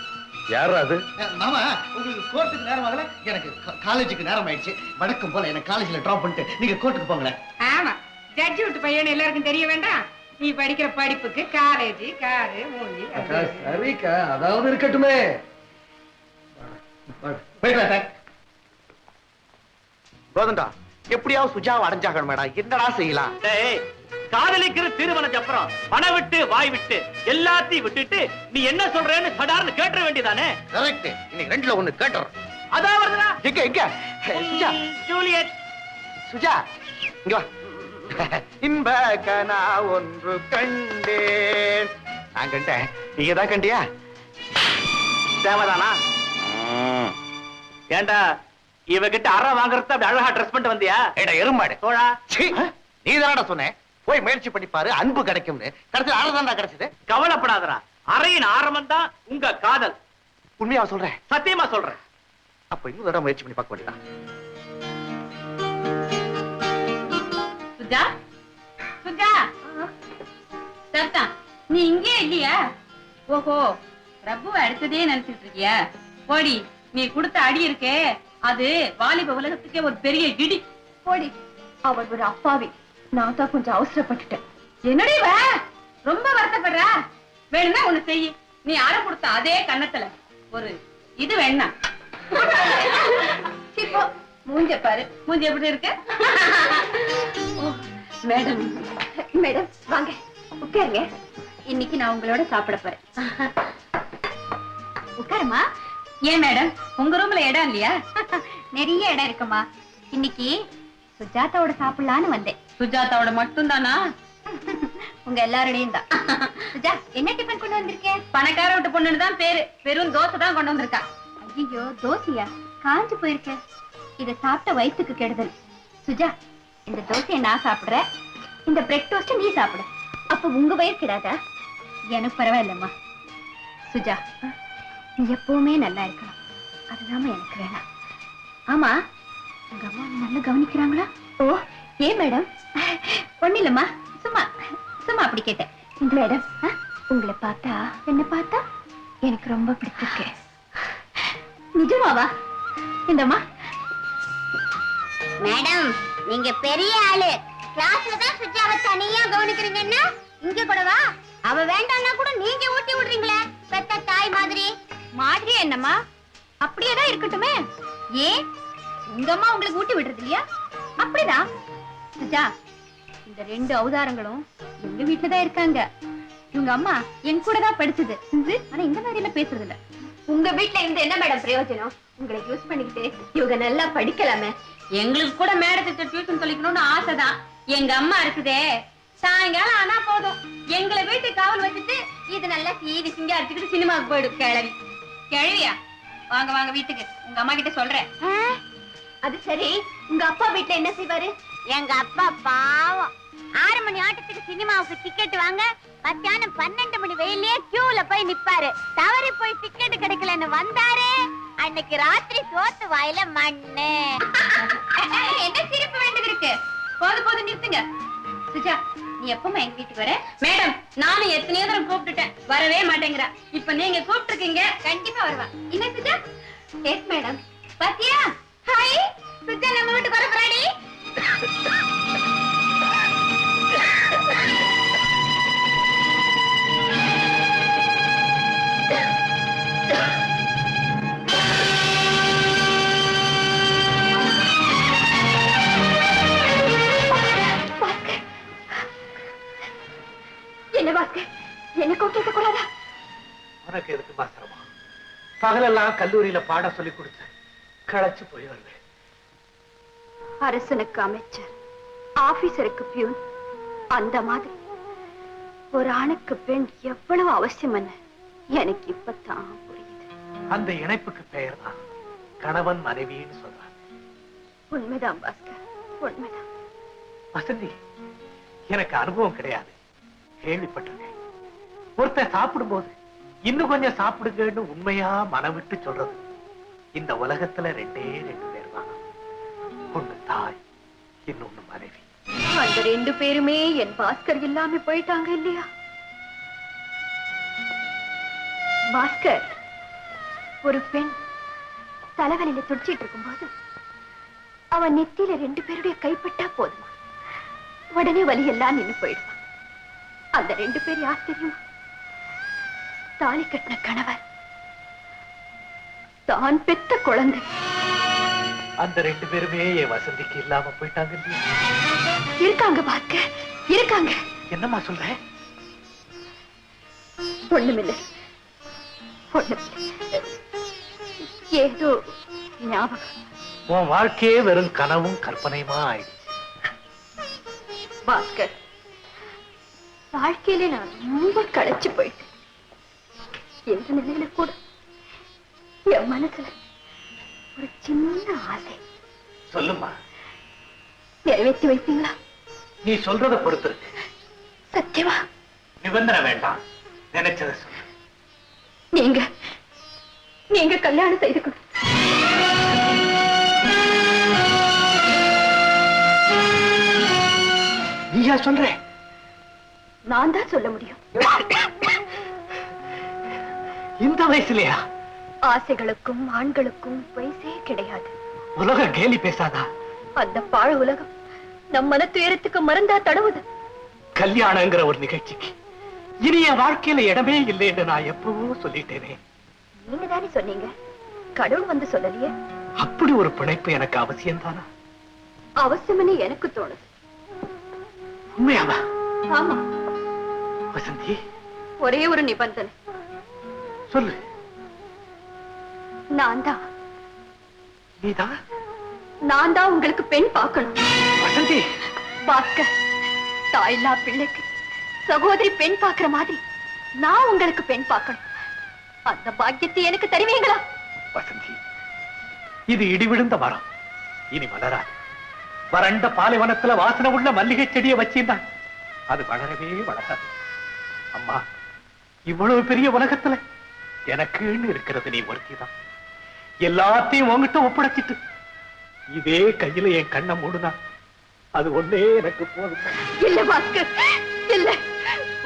யாரா அது? மாமா, உங்களுக்கு கோர்ட்டுக்கு நேரம் ஆகல, எனக்கு காலேஜுக்கு நேரம் ஆயிடுச்சு. வழக்கம் போல எனக்கு காலேஜ்ல டிராப் பண்ணிட்டு நீங்க கோர்ட்டுக்கு போங்களேன். ஆமா, ஜட்ஜி விட்டு பையன் எல்லாருக்கும் தெரிய வேண்டாம். நீ படிக்கிற படிப்புக்கு காலேஜ் காரு மூஞ்சி. சரிக்கா, அதாவது இருக்கட்டுமே. கோதண்டா, எப்படியாவது சுஜாவை அடைஞ்சாகணும் மேடா. என்னடா செய்யலாம்? காதலிக்கிற திருமணம் அப்புறம் பணம் விட்டு வாய் விட்டு எல்லாத்தையும் விட்டுட்டு நீ என்ன சொல்றேன்னு சடார்னு கேட்ட வேண்டியதானே? கரெக்ட். இன்னைக்கு 2ல 1 கேட்டோம். அதான் வருதுடா. எங்க சுஜா, ஜூலியட். சுஜா இங்க வா. இன்ப கனா ஒன்று கண்டேன். நான் கண்டேன், நீங்க தான் கண்டியா? தேவதானா? ஏண்டா இவகிட்ட அற வாங்குறது அப்படி அழகா ட்ரெஸ் பண்ணிட்டு வந்தியா? ஏடா எருமாடு தோழா, நீ தானடா சொன்ன போய் முயற்சி பண்ணி பாரு, அன்பு கிடைக்கும்னு. கடைசியில் அறதான்டா கிடைச்சது. கவலைப்படாதடா. அறையின் ஆரம்பம் தான் உங்க காதல். உண்மையா சொல்றேன், சத்தியமா சொல்றேன். அப்ப இன்னும் தடவை முயற்சி பண்ணி பார்க்க வேண்டியதான். சுஜா, சுஜா, சத்தா, நீ இங்கே இல்லையா? ஓஹோ, பிரபுவை அடுத்ததே நினைச்சிட்டு இருக்கியா? போடி, நீ கொடுத்த அடி இருக்கே, அது வாலிப உலகத்துக்கே ஒரு பெரிய இடி. போடி, அவர் ஒரு அப்பாவி. நான் தான் கொஞ்சம் அவசரப்பட்டுட்டேன். என்னடி இவ? ரொம்ப வருத்தப்படுற? வேணும்னா ஒண்ணு செய். நீ அரை கொடுத்த அதே கன்னத்துல ஒரு இது வேணா. இப்போ மூஞ்ச பாரு. மூஞ்சி எப்படி இருக்கு? மேடம், மேடம் வாங்க உட்காருங்க. இன்னைக்கு நான் உங்களோட சாப்பிட போறேன். உட்காருமா. ஏன் மேடம், உங்க ரூம்ல இடம் இல்லையா? நிறைய இடம் இருக்குமா. இன்னைக்கு சுஜாதாவோட சாப்பிடலான்னு வந்தேன். சுஜாதாவோட மட்டும் தானா? உங்க எல்லாரோடையும் தான். சுஜா, என்ன டிஃபன் கொண்டு வந்திருக்கேன்? பணக்கார விட்டு பொண்ணுன்னு தான் பேரு, வெறும் தோசை தான் கொண்டு வந்திருக்கா. ஐயோ, தோசையா? காஞ்சு போயிருக்கேன். இத சாப்பிட்ட வயிற்றுக்கு கெடுதல். சுஜா, இந்த தோசையை நான் சாப்பிடுறேன், இந்த பிரெட் டோஸ்ட் நீ சாப்பிடு. அப்ப உங்க வயிறு கிடாதா? எனக்கு பரவாயில்லம்மா. சுஜா, நீ எப்பவுமே நல்லா இருக்கணும், அதுதான் எனக்கு வேணாம். ஆமா, உங்க அம்மா நல்லா கவனிக்கிறாங்களா? ஓ, ஏன் மேடம்? ஒண்ணு இல்லம்மா, சும்மா சும்மா அப்படி கேட்டேன். மேடம், உங்களை பார்த்தா, என்ன பார்த்தா எனக்கு ரொம்ப பிடிச்சிருக்கு. நிஜமாவா? இந்தம்மா. மேடம், நீங்க பெரிய ஆளு. கிளாஸ்ல தான் சுஜாவை தனியா கவனிக்கிறீங்கன்னா இங்க கூடவா? அவ வேண்டாம்னா கூட நீங்க ஊட்டி விடுறீங்களே, பெத்த தாய் மாதிரி. மாதிரி என்னம்மா? அப்படியேதான் இருக்கட்டுமே. ஏன் உங்க அம்மா உங்களுக்கு ஊட்டி விடுறது இல்லையா? அப்படிதான். சுஜா, இந்த 2 அவதாரங்களும் எங்க வீட்டுலதான் இருக்காங்க. இவங்க அம்மா என் கூட தான் படிச்சது. ஆனா இந்த மாதிரி எல்லாம் பேசுறது இல்ல. உங்க வீட்டுல இருந்து என்ன மேடம் பிரயோஜனம்? உங்களை யூஸ் பண்ணிக்கிட்டு இவங்க நல்லா படிக்கலாமே. எங்களுக்கு கூட மேடத்திட்ட டியூஷன் சொல்லிக்கணும்னு ஆசைதான். எங்க அம்மா இருக்குதே, சாயங்காலம் ஆனா போதும் எங்களை வீட்டுக்கு காவல் வச்சுட்டு இது நல்லா சீவி சிங்கா அடிச்சுக்கிட்டு சினிமாவுக்கு போயிடும். கிளவி கிழவியா? வாங்க வாங்க வீட்டுக்கு, உங்க அம்மா கிட்ட சொல்றேன். அது சரி, உங்க அப்பா வீட்டுல என்ன செய்வாரு? எங்க அப்பா பாவம் 6 மணி ஆட்டத்துக்கு சினிமாவுக்கு டிக்கெட் வாங்க மத்தியானம் 12 மணி வெயிலே கியூல போய் நிப்பாரு. தவறி போய் டிக்கெட் கிடைக்கலன்னு வந்தாரு, அன்னைக்கு ராத்திரி சோத்து வாயில மண்ணு. என்ன சிரிப்பு வேண்டியது இருக்கு? போது நிறுத்துங்க. சுஜா, நீ எப்பமா எங்க வீட்டுக்கு வர? மேடம், நானும் எத்தனையோ தடவை கூப்பிட்டுட்டேன், வரவே மாட்டேங்கிறா. இப்ப நீங்க கூப்பிட்டுருக்கீங்க, கண்டிப்பா வருவா. இல்ல சுஜா? Yes madam. பாத்தியா? ஹாய் சுஜா, நம்ம வீட்டுக்கு வர போறாடி. என்ன பாஸ்கர், என்ன கூப்பிட்டு கூடாதா? உனக்கு எதுக்கு மாத்திரமா? பகலெல்லாம் கல்லூரியில பாடம் சொல்லி கொடுத்த களைச்சு போய் வருவேன். அரசனுக்கு அமைச்சர், ஆபீசருக்கு பியூன், அந்த மாதிரி ஒரு ஆணுக்கு பெண் எவ்வளவு அவசியம் எனக்கு இப்பதான் புரியுது. அந்த இணைப்புக்கு பெயர் தான் கணவன் மனைவின்னு சொல்றாங்க. உண்மைதான் பாஸ்கர், உண்மைதான். வசந்தி, எனக்கு அனுபவம் கிடையாது, கேள்விப்பட்டிருக்கேன். ஒருத்தர் சாப்பிடும் போது இன்னும் கொஞ்சம் சாப்பிடுங்கன்னு உண்மையா மனம் விட்டு சொல்றது இந்த உலகத்துல ரெண்டே பேர் தான். ஒண்ணு தாய், இன்னொன்னு மனைவி. அந்த 2 பேருமே என் பாஸ்கர் இல்லாம போயிட்டாங்க இல்லையா? பாஸ்கர், ஒரு பெண் தலைவலியில துடிச்சிட்டு இருக்கும் போது அவன் நெத்தியில 2 பேருடைய கைப்பட்டா போதுமா, உடனே வலி எல்லாம் நின்னு போயிடுவான். அந்த 2 பேர் யார் தெரியுமா? தாலி கட்டின கணவர், தான் பெத்த குழந்தை. அந்த 2 பேருமே என் வசந்திக்கு இல்லாம போயிட்டாங்க இல்லையா? இருக்காங்க பாஸ்கர், இருக்காங்க. என்னம்மா சொல்ற? ஒண்ணுமில்லை, ஏதோ ஞாபகம். உன் வாழ்க்கையே வெறும் கனவும் கற்பனையுமா ஆயிடுச்சு. பாஸ்கர், வாழ்க்கையில நான் ரொம்ப களைச்சு போயிட்டேன். எந்த நிலையில கூட என் மனசுல ஒரு சின்ன ஆசை. சொல்லுமா, நிறைவேற்றி வைப்பீங்களா? நீ சொல்றத பொறுத்து இருக்கு. சத்தியமா? நிபந்தனை வேண்டாம், நினைச்சத சொல்லு. நீங்க கல்யாணம் செய்துக்கணும். நீயா சொல்ற? நான் தான் சொல்ல முடியும். இந்த வயசுலயா? ஆசைகளுக்கும் ஆண்களுக்கும் வயசே கிடையாது. உலக கேலி பேசாதா? அந்த பாழ உலகம் நம் மன துயரத்துக்கு மருந்தா தடவுது. கல்யாணங்கிற ஒரு நிகழ்ச்சிக்கு இனி என் வாழ்க்கையில இடமே இல்லை என்று நான் எப்பவோ சொல்லிட்டேனே. நீங்க தானே சொன்னீங்க, கடவுள் வந்து சொல்லலையே. அப்படி ஒரு பிணைப்பு எனக்கு அவசியம் தானா? அவசியம்னு எனக்கு தோணுது. உண்மையாவா? ஆமா. வசந்தி, ஒரே ஒரு நிபந்தனை. சொல்லு. நான் தான் உங்களுக்கு பெண் பார்க்கணும். வசந்தி. பாஸ்கர், தாயில்லா பிள்ளைக்கு சகோதரி பெண் பார்க்கிற மாதிரி நான் உங்களுக்கு பெண் பார்க்கணும். அந்த பாக்கியத்தை எனக்கு தருவீங்களா? வசந்தி, இது இடிவிழுந்த மரம், இனி மலராது. வறண்ட பாலைவனத்துல வாசனை உள்ள மல்லிகை செடியை வச்சிருந்தான், அது வளரவே வளராது. அம்மா, இவ்வளவு பெரிய உலகத்துல எனக்குன்னு இருக்கிறது நீ ஒருத்திதான். எல்லாத்தையும் உன்கிட்ட ஒப்படைச்சிட்டு இதே கையில என் கண்ணை மூடுனா அது ஒன்னே எனக்கு போதும். இல்ல பாஸ்கர், இல்ல.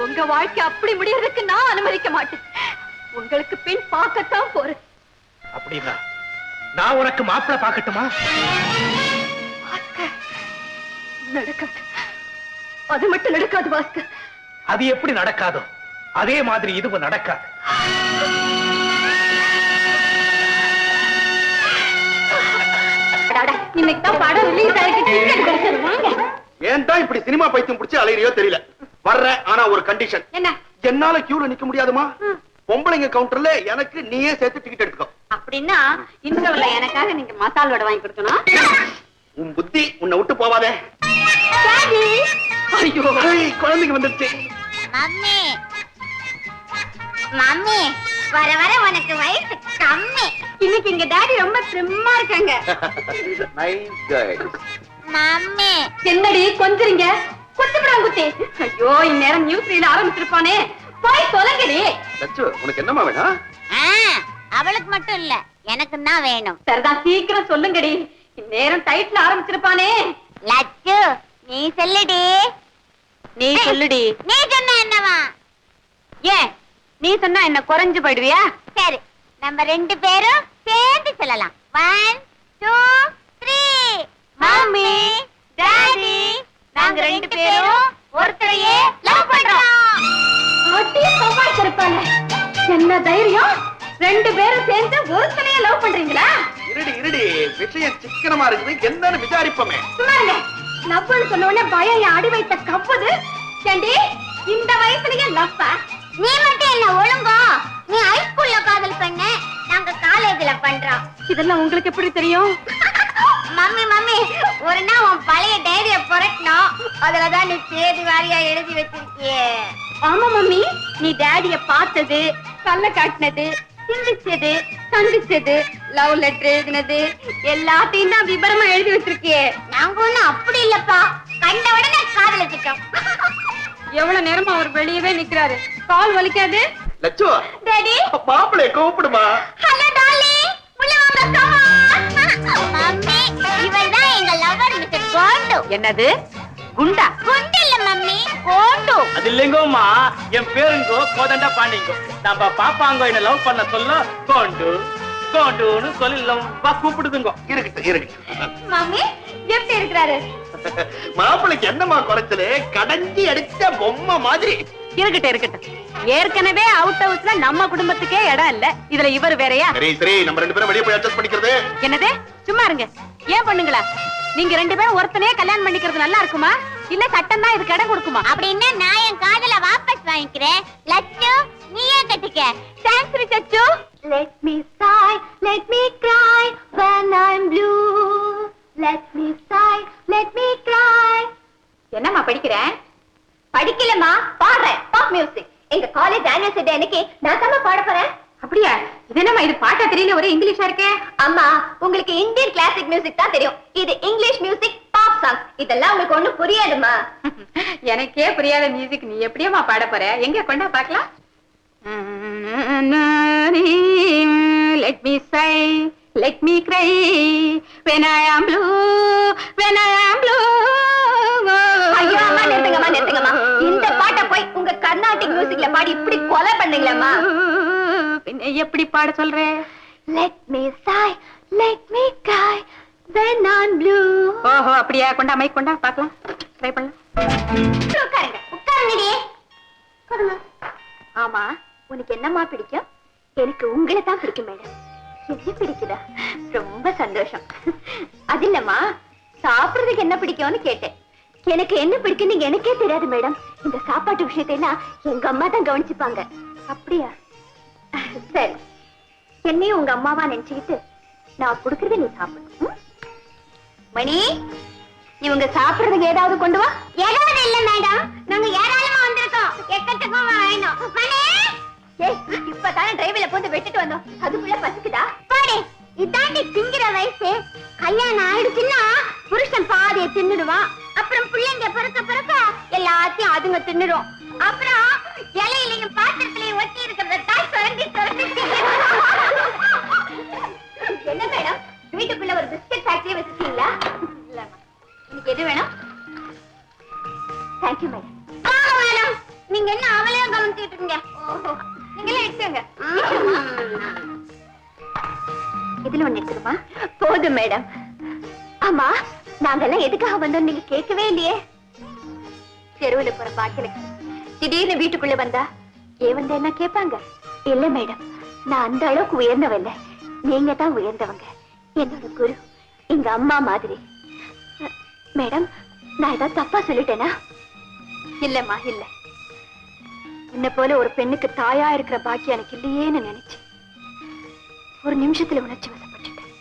உங்க வாழ்க்கை அப்படி முடியறதுக்கு நான் அனுமதிக்க மாட்டேன். உங்களுக்கு பெண் பார்க்கத்தான் போறேன். அப்படின்னா நான் உனக்கு மாப்பிள்ளை பார்க்கட்டுமா? பாஸ்கர், நடக்காது. அது மட்டும் நடக்காது பாஸ்கர். அது எப்படி நடக்காதோ அதே மாதிரி இதுவும் நடக்காது. இன்னைக்கு தான் படம் ரிலீஸ் ஆயிருக்கு. ஏன் தான் இப்படி சினிமா பைத்தியம் பிடிச்சி அலையறியோ தெரியல. வர்றேன், ஆனா ஒரு கண்டிஷன். என்ன? என்னால கியூல நிக்க முடியாதுமா? பொம்பளைங்க கவுண்டர்ல எனக்கு நீயே சேர்த்து டிக்கெட் எடுத்துக்கோ. அப்படின்னா இன்டர்வல்ல எனக்காக நீங்க மசால் வடை வாங்கி கொடுக்கணும். உன் புத்தி உன்னை விட்டு போவாதே. ஐயோ, குழந்தைங்க வந்துருச்சு. மம்மி மம்மி, வர வர உனக்கு வயசு கம்மி. இன்னைக்கு எங்க டாடி ரொம்ப ஸ்லிம்மா இருக்காங்க. Nice guys. மம்மி, என்னடி கொஞ்சறீங்க? குத்துப்படாம குத்தி. ஐயோ, இந்நேரம் நியூஸ் ரீல் ஆரம்பிச்சிருப்பானே. போய் தொலைங்கடி. லட்சு, உனக்கு என்னமா வேணும்? அவளுக்கு மட்டும் இல்ல எனக்கு தான் வேணும். சரிதான், சீக்கிரம் சொல்லுங்கடி. நேரம் டைட்ல ஆரம்பிச்சிருப்பானே. லட்சு நீ சொல்லுடி. நீ சொல்லுடி. நீ சொன்ன என்னவா? ஏன் நீ சொன்னா என்ன குறைஞ்சு போயிடுவியா? சரி, நம்ம 2 பேரும் சேர்ந்து சொல்லலாம். 1 2 3. மம்மி டாடி நாங்க 2 பேரும் ஒருத்தரையே லவ் பண்றோம். இருப்பாங்க. என்ன தைரியம்? 2 பேரும் சேர்ந்து ஒருத்தரையே லவ் பண்றீங்களா? இருடி விஷயம் சிக்கனமா இருக்குது, என்னன்னு விசாரிப்போமே. சும்மாருங்க. லவ்னு சொன்ன உடனே பயம் என் அடி வைத்த கப்புது. ஏண்டி இந்த வயசுலயே லவ்வா? நீ மட்டும் என்ன ஒழுங்கோ? நீ ஹைஸ்கூல்ல காதல் பண்ண, நாங்க காலேஜ்ல பண்றோம். இதெல்லாம் உங்களுக்கு எப்படி தெரியும்? மம்மி ஒரு நாள் உன் பழைய டைரிய புரட்டணும், அதுலதான் நீ தேதி வாரியா எழுதி வச்சிருக்கியே. ஆமா மம்மி, நீ டாடிய பார்த்தது, கல்ல காட்டினது, சிந்திச்சது, சந்திச்சது, லவ் லெட்டர் எழுதினது எல்லாத்தையும் தான் விபரமா எழுதி வச்சிருக்கியே. நாங்க ஒண்ணும் அப்படி இல்லப்பா, கண்ட உடனே காதலிச்சிட்டோம். எவ்வளவு நேரமா அவர் வெளியவே நிக்கிறாரு, கால் வலிக்காது? லட்சு டாடி மாப்பிளைய கூப்பிடுமா. ஹலோ டார்லிங், உள்ள வாங்க. மம்மி இவர்தான் எங்க லவர் மிஸ்டர் கோண்டு. என்னது குண்டா? குண்டு இல்ல மம்மி, கோண்டு. அது இல்லைங்கோமா, என் பேருங்கோ கோதண்டா பாண்டிங்கோ. நம்ம பாப்பாங்கோ என்ன லவ் பண்ண சொல்ல கோண்டுன்னு சொல்லி லவ்வா கூப்பிடுதுங்கோ. இருக்கட்டும். மம்மி எப்படி இருக்கிறாரு? மாப்பிளைக்கு என்னமா குறைச்சலு? கடைஞ்சி அடிச்ச பொம்மை மாதிரி. இருக்கட்டும். ஏற்கனவே அவுட் ஹவுஸ்ல நம்ம குடும்பத்துக்கே இடம் இல்ல, இதுல இவர் வேறயா? சரி நம்ம 2 பேரும் வெளியே போய் அட்ஜஸ்ட் பண்ணிக்கிறது. என்னது? சும்மா இருங்க. ஏன் பொண்ணுங்களா, நீங்க 2 பேரும் ஒருத்தனே கல்யாணம் பண்ணிக்கிறது நல்லா இருக்குமா, இல்ல சட்டம் தான் இதுக்கு இடம் கொடுக்குமா? அப்படின்னா நான் என் காதல வாபஸ் வாங்கிக்கிறேன். லட்சு நீயே கட்டிக்க. Thanks ரிச்சச்சு. Let me sigh, let me cry when I'm blue. Let me sigh, let me cry. என்னம்மா படிக்கிறேன்? படிக்கலமா, பாடுறேன். Pop music. எங்க காலேஜ் ஆனுவல் டே அன்னைக்கு நான் தான் பாட போறேன். அப்படியா? இது என்னம்மா இது பாட்டா தெரியல, ஒரே இங்கிலீஷா இருக்கே. அம்மா, உங்களுக்கு இந்தியன் கிளாசிக் மியூசிக் தான் தெரியும், இது இங்கிலீஷ் மியூசிக், பாப் சாங். இதெல்லாம் உங்களுக்கு ஒண்ணும் புரியாதுமா. எனக்கே புரியாத மியூசிக் நீ எப்படியம்மா பாட போற? எங்க கொண்டா பார்க்கலாம். Let me sigh, let me cry when I am blue, when I am blue. ஐயோ அம்மா, நிறுத்துங்கம்மா. இந்த பாட்டை போய் உங்க கர்நாடிக் மியூசிக்ல பாடி இப்படி கொலை பண்ணீங்களேம்மா. பின்ன எப்படி பாட சொல்ற? Let me sigh, let me cry when I'm blue. ஓஹோ அப்படியா? கொண்டா மைக் கொண்டா பார்க்கலாம், ட்ரை பண்ணலாம். உட்காருங்கடி. ஆமா, உனக்கு என்னம்மா பிடிக்கும்? எனக்கு உங்களை தான் பிடிக்கும் மேடம். என்ன பிடிக்குதா? ரொம்ப சந்தோஷம். அது இல்லம்மா, சாப்பிடுறதுக்கு என்ன பிடிக்கும்னு கேட்டேன். எனக்கு என்ன பிடிக்கும் நீங்க எனக்கே தெரியாது மேடம். இந்த சாப்பாட்டு விஷயத்தையெல்லாம் எங்க அம்மா தான் கவனிச்சுப்பாங்க. அப்படியா? சரி, என்னையும் உங்க அம்மாவா நினைச்சுக்கிட்டு நான் கொடுக்கறத நீ சாப்பிடு. மணி, இவங்க சாப்பிடுறதுக்கு ஏதாவது கொண்டு வா. ஏதாவது இல்ல மேடம், நாங்க ஏராளமா வந்திருக்கோம், எக்கச்சக்கமா வேணும். மணி, இப்பதானே டிரைவில போட்டு வெட்டிட்டு வந்தோம், அதுக்குள்ள பசிக்குதா? பாரு, இதாண்டி திங்கிற வயசு. கல்யாணம் ஆயிடுச்சுன்னா புருஷன் பாதியை தின்னுடுவான், அப்புறம் பிள்ளைங்க பிறக்க எல்லாத்தையும் அதுங்க தின்னுடும். அப்புறம் இலையிலையும் பாத்திரத்திலையும் ஒட்டி இருக்கிறத தாய் சுரண்டி என்ன மேடம், வீட்டுக்குள்ள ஒரு பிஸ்கட் ஃபேக்டரி வச்சிருக்கீங்களா? இல்லம்மா. உங்களுக்கு எது வேணும்? Thank you madam. மேடம், நீங்க என்ன அவளையா கவனிச்சுட்டு இருக்கீங்க? நீங்களே எடுத்துங்க. இதுல ஒண்ணு எடுத்துருமா? போதும் மேடம். ஆமா, நாங்கெல்லாம் எதுக்காக வந்தோம் நீங்க கேட்கவே இல்லையே. தெருவுல போற பாக்கிலுக்கு திடீர்னு வீட்டுக்குள்ள வந்தா ஏன் வந்த என்ன கேட்பாங்க? இல்ல மேடம், நான் அந்த அளவுக்கு உயர்ந்தவல்ல, நீங்க தான் உயர்ந்தவங்க. என்னோட குரு, எங்க அம்மா மாதிரி. மேடம், நான் ஏதாவது தப்பா சொல்லிட்டேனா? இல்லம்மா, இல்ல. உன்னை போல ஒரு பெண்ணுக்கு தாயா இருக்கிற பாக்கியம் எனக்கு இல்லையேன்னு நினைச்சு ஒரு நிமிஷத்துல உணர்ச்சி வசப்பட்டுட்டேன்.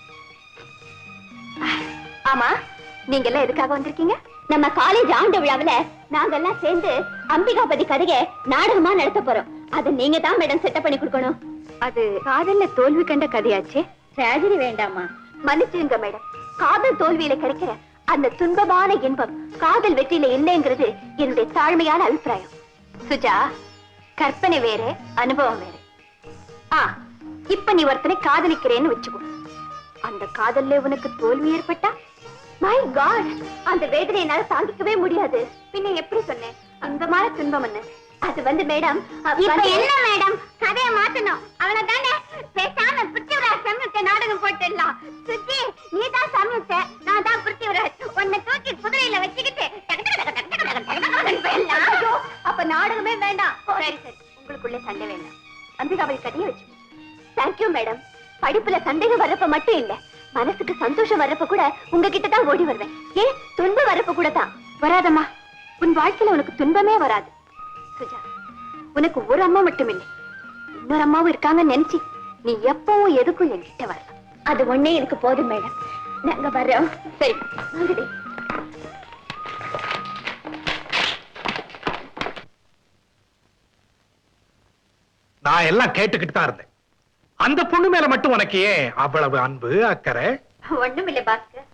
ஆமா, நீங்க எல்லாம் எதுக்காக வந்திருக்கீங்க? நம்ம காலேஜ் ஆண்டு விழாவுல நாங்கெல்லாம் சேர்ந்து அம்பிகாபதி கதையை நாடகமா நடத்த போறோம். அது நீங்க தான் மேடம் செட்டப் பண்ணி கொடுக்கணும். அது காதல்ல தோல்வி கண்ட கதையாச்சே, டிராஜடி வேண்டாமா? மன்னிச்சுங்க மேடம், காதல் தோல்வியில கிடைக்கிற அந்த துன்பமான இன்பம் காதல் வெற்றியில இல்லைங்கிறது என்னுடைய தாழ்மையான அபிப்பிராயம். சுஜா, கற்பனை வேற, அனுபவம் வேற. இப்ப நீ ஒருத்தனை காதலிக்கிறேன்னு வச்சுக்கோ. அந்த காதல்ல உனக்கு தோல்வி ஏற்பட்டா, மை காட், அந்த வேதனை என்னால தாங்கிக்கவே முடியாது. பின்ன எப்படி சொன்னேன் அந்த மாதிரி துன்பம் என்ன? அது வந்து மேடம், இப்ப என்ன மேடம் கதையை மாத்தணும். அவனை தானே பேசாம பிருத்திவிராஜ் சமயத்தை நாடகம் போட்டுடலாம். சுத்தி நீ தான் சமயத்தை, நான் தான் பிருத்திவிராஜ். உன்னை தூக்கி குதிரையில வச்சுக்கிட்டு அப்ப நாடகமே வேண்டாம். சரி சரி, உங்களுக்குள்ள சண்டை வேண்டாம். அம்பிகாவை கதையை வச்சு. Thank you madam. படிப்புல சந்தேகம் வர்றப்ப மட்டும் இல்ல, மனசுக்கு சந்தோஷம் வர்றப்ப கூட உங்ககிட்ட தான் ஓடி வருவேன். ஏன் துன்பம் வர்றப்ப கூட தான் வராதம்மா. உன் வாழ்க்கையில உனக்கு துன்பமே வராது. சுஜா, உனக்கு ஒரு அம்மா மட்டும் இல்லை, இன்னொரு அம்மாவும் இருக்காங்கன்னு நினைச்சு நீ எப்பவும் எதுக்கும் என்கிட்ட வரலாம். அது ஒண்ணே எனக்கு போதும் மேடம். நாங்க வர்றோம். சரி வாங்கடி. நான் எல்லாம் கேட்டுக்கிட்டு தான் இருந்தேன். அந்த பொண்ணு மேல மட்டும் உனக்கு ஏன் அவ்வளவு அன்பு அக்கறை? ஒண்ணும் இல்ல பாஸ்கர்,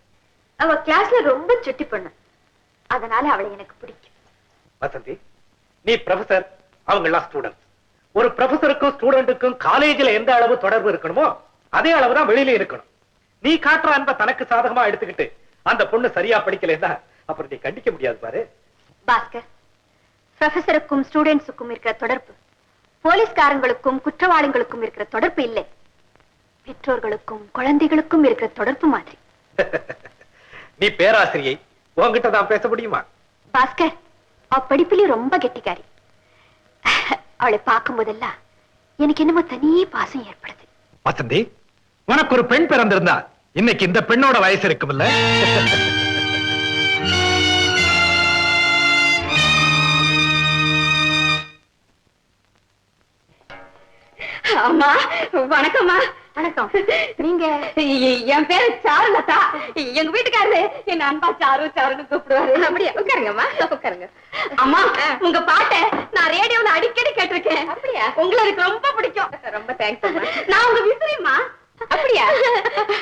அவ கிளாஸ்ல ரொம்ப சுட்டி பொண்ணு, அதனால அவளை எனக்கு பிடிக்கும். வசந்தி, நீ ப்ரொஃபசர், அவங்க எல்லாம் ஸ்டூடெண்ட். ஒரு ப்ரொஃபசருக்கும் ஸ்டூடெண்ட்டுக்கும் காலேஜ்ல எந்த அளவு தொடர்பு இருக்கணுமோ அதே அளவுதான் வெளியில இருக்கணும். நீ காட்டுற அன்பை தனக்கு சாதகமா எடுத்துக்கிட்டு அந்த பொண்ணு சரியா படிக்கலைன்னா அப்புறம் நீ கண்டிக்க முடியாது பாரு. பாஸ்கர், ப்ரொஃபசருக்கும் ஸ்டூடெண்ட்ஸுக்கும் இருக்கிற தொடர்பு போலீஸ்காரங்களுக்கும் குற்றவாளிகளுக்கும் இருக்கிற தொடர்பு இல்லை, பெற்றோர்களுக்கும் குழந்தைகளுக்கும் இருக்கிற தொடர்பு மாதிரி. நீ பேராசிரியை, உன்கிட்ட தான் பேச முடியுமா? பாஸ்கர், அவ படிப்பிலே ரொம்ப கெட்டிக்காரி. அவளை பார்க்கும் போதெல்லாம் எனக்கு என்னமோ தனி பாசம் ஏற்படுது. வசந்தி, உனக்கு ஒரு பெண் பிறந்திருந்தா இன்னைக்கு இந்த பெண்ணோட வயசு இருக்கும்ல? அம்மா வணக்கம்மா. வணக்கம். நீங்க? என் பேரு சாருலதா. எங்க வீட்டுக்காரரு என்ன அன்பா சாரு சாருன்னு கூப்பிடுவாரு. அப்படியா? உட்காருங்கம்மா, உட்காருங்க. அம்மா, உங்க பாட்டை நான் ரேடியோல அடிக்கடி கேட்டிருக்கேன். அப்படியா? உங்களை எனக்கு ரொம்ப பிடிக்கும். ரொம்ப தேங்க்ஸ். நான் உங்க விசிறிமா. அப்படியா?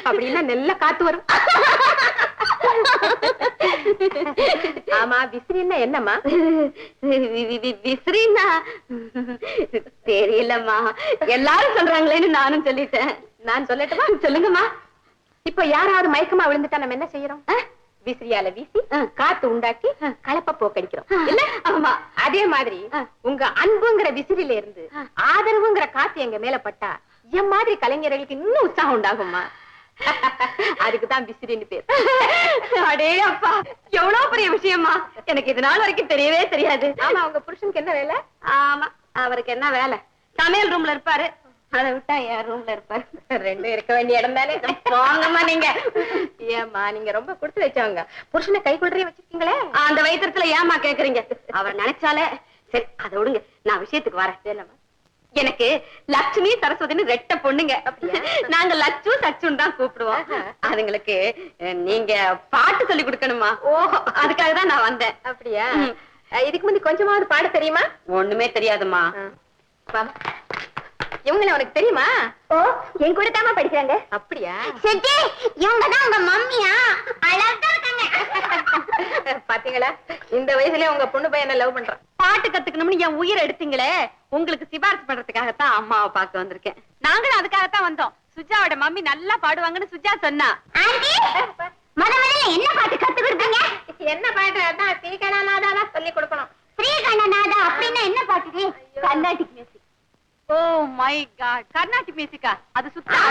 அப்படின்னா நல்ல காத்து வரும். ஆமா, விசிறின்னா என்னம்மா? விசிறின்னா தெரியலம்மா, எல்லாரும் சொல்றாங்களேன்னு நானும் சொல்லிட்டேன். நான் சொல்லட்டுமா? சொல்லுங்கம்மா. இப்ப யாராவது மயக்கமா விழுந்துட்டா நம்ம என்ன செய்யறோம்? விசிறியால வீசி காத்து உண்டாக்கி கலப்ப போக்கடிக்கிறோம் இல்ல? ஆமா. அதே மாதிரி உங்க அன்புங்கிற விசிறில இருந்து ஆதரவுங்கிற காத்து எங்க மேல பட்டா என் மாதிரி கலைஞர்களுக்கு இன்னும் உற்சாகம் உண்டாகுமா? அதுக்குதான் விசிறின்னு பேர். அடே அப்பா, எவ்வளவு பெரிய விஷயமா, எனக்கு இது நாள் வரைக்கும் தெரியவே தெரியாது. ஆமா, உங்க புருஷனுக்கு என்ன வேலை? ஆமா, அவருக்கு என்ன வேலை? சமையல் ரூம்ல இருப்பாரு. அதை விட்டா என் ரூம்ல இருப்பாரு. ரெண்டும் இருக்க வேண்டிய இடம் தானே. போங்கம்மா நீங்க. ஏமா, நீங்க ரொம்ப கொடுத்து வச்சவங்க. புருஷனை கை கொள்றே வச்சிருக்கீங்களே, அந்த வயிற்றுல ஏமா கேக்குறீங்க? அவர் நினைச்சாலே. சரி, அதை விடுங்க, நான் விஷயத்துக்கு வரேன். என்னம்மா? எனக்கு லட்சுமி சரஸ்வதினு ரெட்ட பொண்ணுங்க. நாங்க லட்சு சச்சுன்னு தான் கூப்பிடுவோம். அதுங்களுக்கு நீங்க பாட்டு சொல்லி கொடுக்கணுமா? ஓஹோ, அதுக்காக தான் நான் வந்தேன். அப்படியா? இதுக்கு முந்தி கொஞ்சமாவது பாட தெரியுமா? ஒண்ணுமே தெரியாதுமா. இவங்கள உனக்கு தெரியுமா? ஓ, என் கூட தாமா படிக்கிறாங்க. அப்படியா? சித்தி, இவங்க தான் உங்க மம்மியா? அழகா இருக்காங்க. பாத்தீங்களா, இந்த வயசுலயே உங்க பொண்ணு பையனை லவ் பண்றான். பாட்டு கத்துக்கணும்னு என் உயிரை எடுத்தீங்களே, உங்களுக்கு சிபாரிசு பண்றதுக்காகத்தான் அம்மாவை பார்க்க வந்திருக்கேன். நாங்களும் அதுக்காகத்தான் வந்தோம். சுஜாவோட மம்மி நல்லா பாடுவாங்கன்னு சுஜா சொன்னா. ஆண்டி, முதல்ல என்ன பாட்டு கத்து கொடுத்தீங்க? என்ன பாட்டு? அதான் ஸ்ரீகணநாதா சொல்லி கொடுக்கணும். ஸ்ரீகணநாதா அப்படின்னா என்ன பாட்டு? Carnatic music. Oh my god, Carnatic மியூசிக்கா? அது சுத்தமா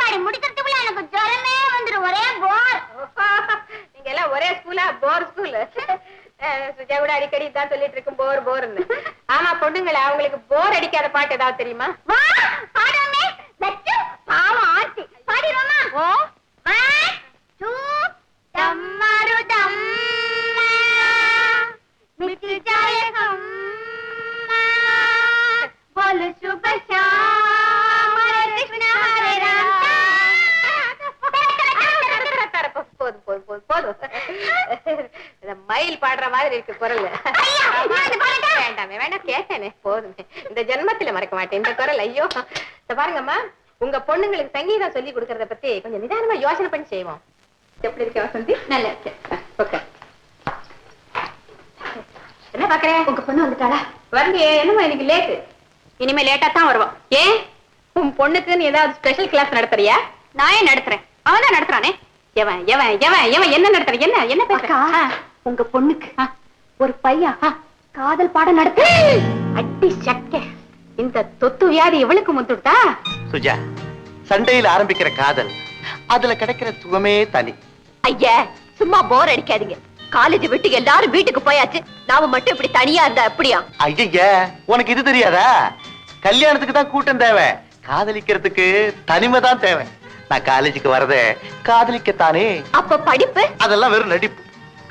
பாடி முடிக்கிறதுக்குள்ள எனக்கு ஜுரமே வந்துரும். ஒரே போர். நீங்க எல்லாம் ஒரே ஸ்கூலா? போர் ஸ்கூல். சுஜா கூட அடிக்கடி தான் சொல்லிட்டு இருக்கும் போர் போர்னு. ஆமா பொண்ணுங்களா, அவங்களுக்கு போர் அடிக்காத பாட்டு ஏதாவது தெரியுமா? வா, பாடுவோமே. லட்சு, பாவம் ஆர்த்தி. பாடிடுவோமா? ஓ, 1 2 தம்மரு தம்மா மிட்டி ஜாய கம்மா बोल शुभ श्याम हरे कृष्ण हरे राम. போதும் போதும் போதும் போதும். மயில் பாடுற மாதிரி இருக்கு குரல். வேண்டாமே, வேண்டாம், கேட்டேனே, போதுமே. இந்த ஜென்மத்துல மறக்க மாட்டேன் இந்த குரல். ஐயோ, பாருங்கம்மா, உங்க பொண்ணுங்களுக்கு சங்கீதம் சொல்லி கொடுக்கறத பத்தி கொஞ்சம் நிதானமா யோசனை பண்ணி செய்வோம். எப்படி இருக்க வசந்தி? நல்லா இருக்கு. ஓகே. என்ன பாக்குறேன்? உங்க பொண்ணு வந்துட்டாளா? வரலையே, என்னமா இன்னைக்கு லேட்டு? இனிமே லேட்டா தான் வருவோம். ஏன் உன் பொண்ணுக்குன்னு ஏதாவது ஸ்பெஷல் கிளாஸ் நடத்துறியா? நான் ஏன் நடத்துறேன், அவன் தான் நடத்துறானே. எவன் எவன் எவன் எவன் என்ன நடத்துற? என்ன என்ன பேசுறா? உங்க பொண்ணுக்கு ஒரு பையன் காதல் பாடம் நடத்த. அட்டி சக்க, இந்த தொத்து வியாதி எவளுக்கு முந்துட்டா? சுஜா, சண்டையில் ஆரம்பிக்கிற காதல் அதுல கிடைக்கிற சுகமே தனி. ஐயா சும்மா போர் அடிக்காதீங்க. காலேஜ் விட்டு எல்லாரும் வீட்டுக்கு போயாச்சு, நாம மட்டும் இப்படி தனியா இருந்தா அப்படியா? ஐயா, உனக்கு இது தெரியாதா? கல்யாணத்துக்கு தான் கூட்டம் தேவை, காதலிக்கிறதுக்கு தனிமை தான் தேவை. நான் காலேஜுக்கு வரதே காதலிக்கத்தானே. அப்ப படிப்பு? அதெல்லாம் வெறும் நடிப்பு.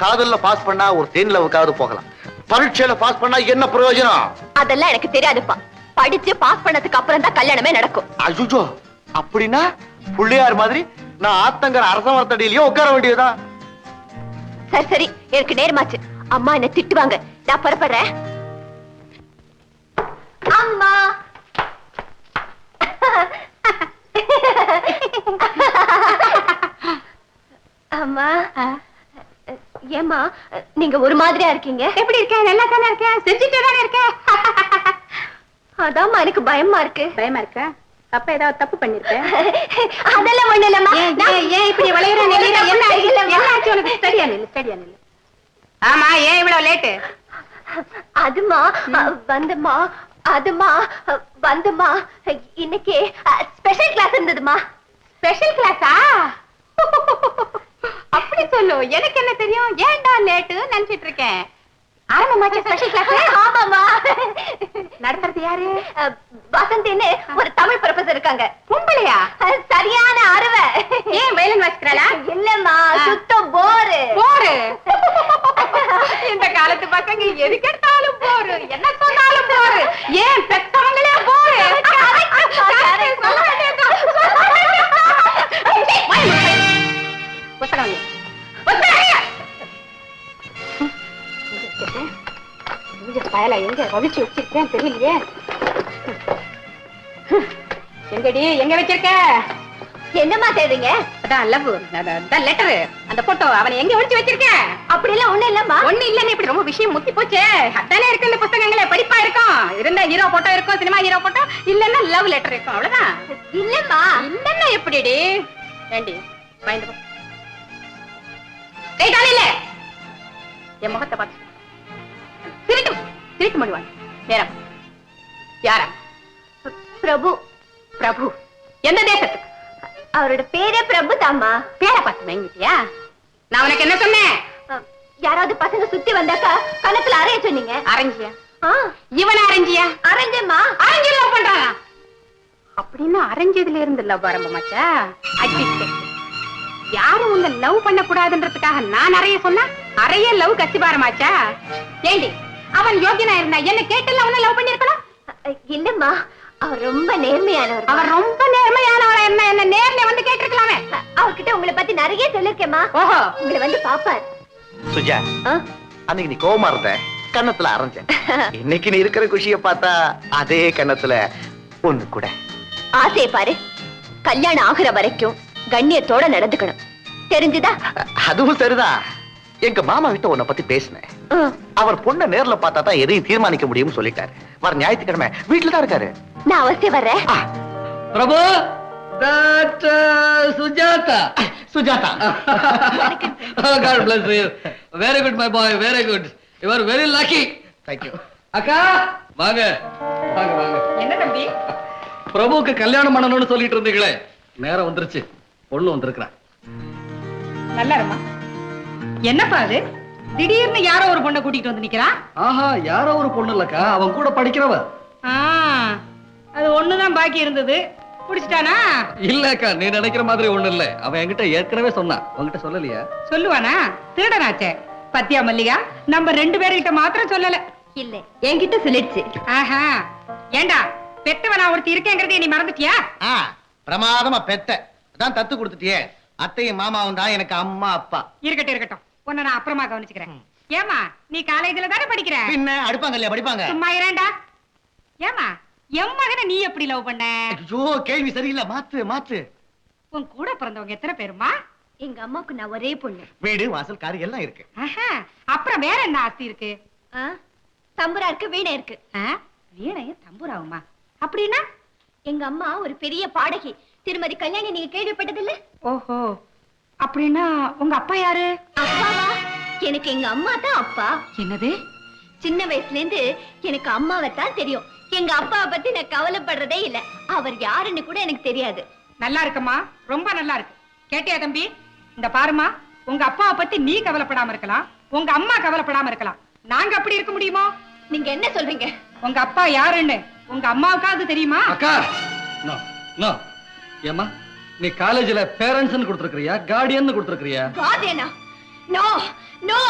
காதல்ல பாஸ் பண்ணா ஒரு தேன் லவ்வுக்காவது போகலாம். பரீட்சையில பாஸ் பண்ணா என்ன பிரயோஜனம்? அதெல்லாம் எனக்கு தெரியாதுப்பா. படிச்சு பாஸ் பண்ணதுக்கு அப்புறம் தான் கல்யாணமே நடக்கும். அஜுஜோ, அப்படின்னா புள்ளையார் மாதிரி நான் ஆத்தங்கர அரச மரத்தடியிலயோ உட்கார வேண்டியதுதான். சரி சரி, எனக்கு நேரமாச்சு. அம்மா என்ன திட்டுவாங்க, நான் புறப்படுறேன். அம்மா அம்மா, ஏம்மா நீங்க ஒரு மாதிரியா இருக்கீங்க? எப்படி இருக்க? நல்லா தானே இருக்கேன், செஞ்சுட்டே தானே இருக்கேன். அதாம்மா எனக்கு பயமா இருக்கு. பயமா இருக்கா? அப்ப ஏதாவது தப்பு பண்ணிருக்கேன்? அதெல்லாம் ஒண்ணு இல்லம்மா. ஏன் இப்படி விளையாடுற? என்ன ஆச்சு உனக்கு? ஸ்டடியா நில்லு, ஸ்டடியா நில்லு. ஆமா, ஏன் இவ்வளவு லேட்டு? அதுமா வந்துமா, அதுமா வந்துமா, இன்னைக்கு ஸ்பெஷல் கிளாஸ் இருந்ததுமா. ஸ்பெஷல் கிளாஸா? அப்படி சொல்லு, எனக்கு என்ன தெரியும்? ஏன்டா லேட்டு நினைச்சிட்டு இருக்கேன். ஆரம்பமாச்சு ஸ்பெஷல் கிளாஸ்? ஆமாமா. நடத்துறது யாரு? வசந்தின்னு ஒரு தமிழ் ப்ரொஃபசர் இருக்காங்க. பொம்பளையா? சரியான அறுவை. ஏன் வயலின் வாசிக்கிறாளா? இல்லம்மா, சுத்தம் போரு. போரு? இந்த காலத்து பசங்க எதுக்கு எடுத்தாலும் போரு, என்ன சொன்னாலும் போரு. ஏன் பெத்தவங்களே போரு. புத்தகம் பயல எங்க வலிச்சு வச்சிருக்கேன் தெரியலையே. எங்கடி, எங்க வச்சிருக்க? என்னம்மா தேடுறீங்க? அதான் லவ், அதான் லெட்டர், அந்த போட்டோ. அவனை எங்க ஒளிச்சு வச்சிருக்க? அப்படி எல்லாம் ஒண்ணு இல்லம்மா. ஒண்ணு இல்லன்னு இப்படி ரொம்ப விஷயம் முத்தி போச்சே. அதானே இருக்கு இந்த புத்தகங்களே, படிப்பா இருக்கும். இருந்தா ஹீரோ போட்டோ இருக்கும், சினிமா ஹீரோ போட்டோ, இல்லன்னா லவ் லெட்டர் இருக்கும், அவ்வளவுதான். இல்லம்மா. இல்லன்னா எப்படிடி? ஏண்டி பயந்து போ. ஏய் காலையில என் முகத்தை பார்த்து திருட்டு திருட்டு மடுவான். நேரம் யாரா? பிரபு. பிரபு எந்த தேசத்துக்கு? அவரோட பேரே பிரபு தாம்மா. பேரை பார்த்து வாங்கிட்டியா? நான் உனக்கு என்ன சொன்னேன்? யாராவது பசங்க சுத்தி வந்தாக்கா கணத்துல அறைய சொன்னீங்க. அரஞ்சியா? இவனை அரஞ்சியா? அரஞ்சம்மா. அரஞ்சு லவ் பண்றானா? அப்படின்னு அரஞ்சதுல இருந்து லவ் ஆரம்பமாச்சா? அடிச்சு யாரும் உங்க லவ் பண்ண கூடாதுன்றதுக்காக நான் அறைய சொன்னா அறைய லவ் கசிபாரமாச்சா? ஏண்டி, அவன் யோகியனா இருந்தா என்ன கேட்டல அவனை லவ் பண்ணிருக்கலாம்? இல்லம்மா, அவர் ரொம்ப நேர்மையானவர். அவர் ரொம்ப நேர்மையானவரா என்ன என்ன நேர்ல வந்து கேட்டிருக்கலாமே. அவர்கிட்ட உங்களை பத்தி நிறைய சொல்லிருக்கேம்மா. ஓஹோ, உங்களை வந்து பாப்பார். சுஜா, அன்னைக்கு நீ கோவமா இருந்த, கண்ணத்துல அரைஞ்சேன். இன்னைக்கு நீ இருக்கிற குஷிய பார்த்தா அதே கண்ணத்துல ஒண்ணு கூட. ஆசையை பாரு, கல்யாணம் ஆகுற வரைக்கும் கண்ணியத்தோட நடந்துக்கணும், தெரிஞ்சுதா? அதுவும் சரிதான். எங்க மாமா கிட்ட உன்னை பத்தி பேசினேன். அவர் பொண்ணை நேர்ல பார்த்தா தான் எதையும் தீர்மானிக்க முடியும்னு சொல்லிட்டாரு. வர ஞாயிற்றுக்கிழமை வீட்டுல தான் இருக்காரு. நான் அவசியம் வர்றேன். பிரபு, that Sujata. Sujatha. Oh, God bless you. Very good, my boy. Very good. You are very lucky. Thank you. அக்கா வாங்க வாங்க வாங்க. என்ன தம்பி? பிரபுவுக்கு கல்யாணம் பண்ணணும்னு சொல்லிட்டு இருந்தீங்களே, நேரம் வந்துருச்சு. பொண்ணு வந்திருக்கிறா. நல்லா இருமா. என்னப்பா அது, திடீர்னு யாரோ ஒரு பொண்ணை கூட்டிட்டு வந்து நிக்கிறான்? ஆஹா, யாரோ ஒரு பொண்ணு இல்லக்கா, அவன் கூட படிக்கிறவ. அது ஒண்ணுதான் பாக்கி இருந்தது. புடிச்சிட்டானா? இல்லக்கா, நீ நினைக்கிற மாதிரி ஒண்ணு இல்ல. அவன் என்கிட்ட ஏற்கனவே சொன்னான். உன்கிட்ட சொல்லலையா? சொல்லுவானா? திருடனாச்சே. பத்தியா மல்லிகா, நம்ம 2 பேர்கிட்ட மாத்திரம் சொல்லல. இல்ல, என்கிட்ட சொல்லிடுச்சு. ஆஹா, ஏண்டா பெத்தவனா ஒருத்தி இருக்கேங்கிறதே நீ மறந்துட்டியா? பிரமாதமா பெத்த அதான் தத்து கொடுத்துட்டியே. அத்தையும் மாமாவும் தான் எனக்கு அம்மா அப்பா. இருக்கட்டும் இருக்கட்டும், உன்னை நான் அப்புறமா கவனிச்சுக்கிறேன். ஏமா, நீ காலேஜ்ல தானே படிக்கிற? பின்ன அடுப்பாங்க இல்லையா? படிப்பாங்க. சும்மா இரேண்டா. ஏமா, என் மகனை நீ எப்படி லவ் பண்ண? ஐயோ, கேள்வி சரியில்லை. மாத்து மாத்து. உன் கூட பிறந்தவங்க எத்தனை பேருமா? எங்க அம்மாவுக்கு நான் ஒரே பொண்ணு. வீடு வாசல் காரு எல்லாம் இருக்கு. அப்புறம் வேற என்ன ஆஸ்தி இருக்கு? தம்புரா இருக்கு, வீணை இருக்கு. வீணையும் தம்புராவுமா? அப்படின்னா எங்க அம்மா ஒரு பெரிய பாடகி, திருமதி கல்யாணி. நீங்க கேள்விப்பட்டதில்ல? ஓஹோ, அப்படின்னா உங்க அப்பா யாரு? அப்பாவா? எனக்கு எங்க அம்மா தான் அப்பா. என்னது? சின்ன வயசுல இருந்து எனக்கு அம்மாவை தான் தெரியும். எங்க அப்பாவை பத்தி நான் கவலைப்படுறதே இல்ல. அவர் யாருன்னு கூட எனக்கு தெரியாது. நல்லா இருக்கம்மா, ரொம்ப நல்லா இருக்கு. கேட்டியா தம்பி? இந்த பாருமா, உங்க அப்பாவை பத்தி நீ கவலைப்படாம இருக்கலாம், உங்க அம்மா கவலைப்படாம இருக்கலாம். நாங்க அப்படி இருக்க முடியுமோ? நீங்க என்ன சொல்றீங்க? உங்க அப்பா யாருன்னு உங்க அம்மாவுக்கு அது தெரியுமா? அக்கா, நோ நோ. ஏமா, நீ காலேஜ்ல பேரண்ட்ஸ் கொடுத்திருக்கிறியா, கார்டியன் கொடுத்திருக்கிறியா? கார்டியனா? நோ நோ,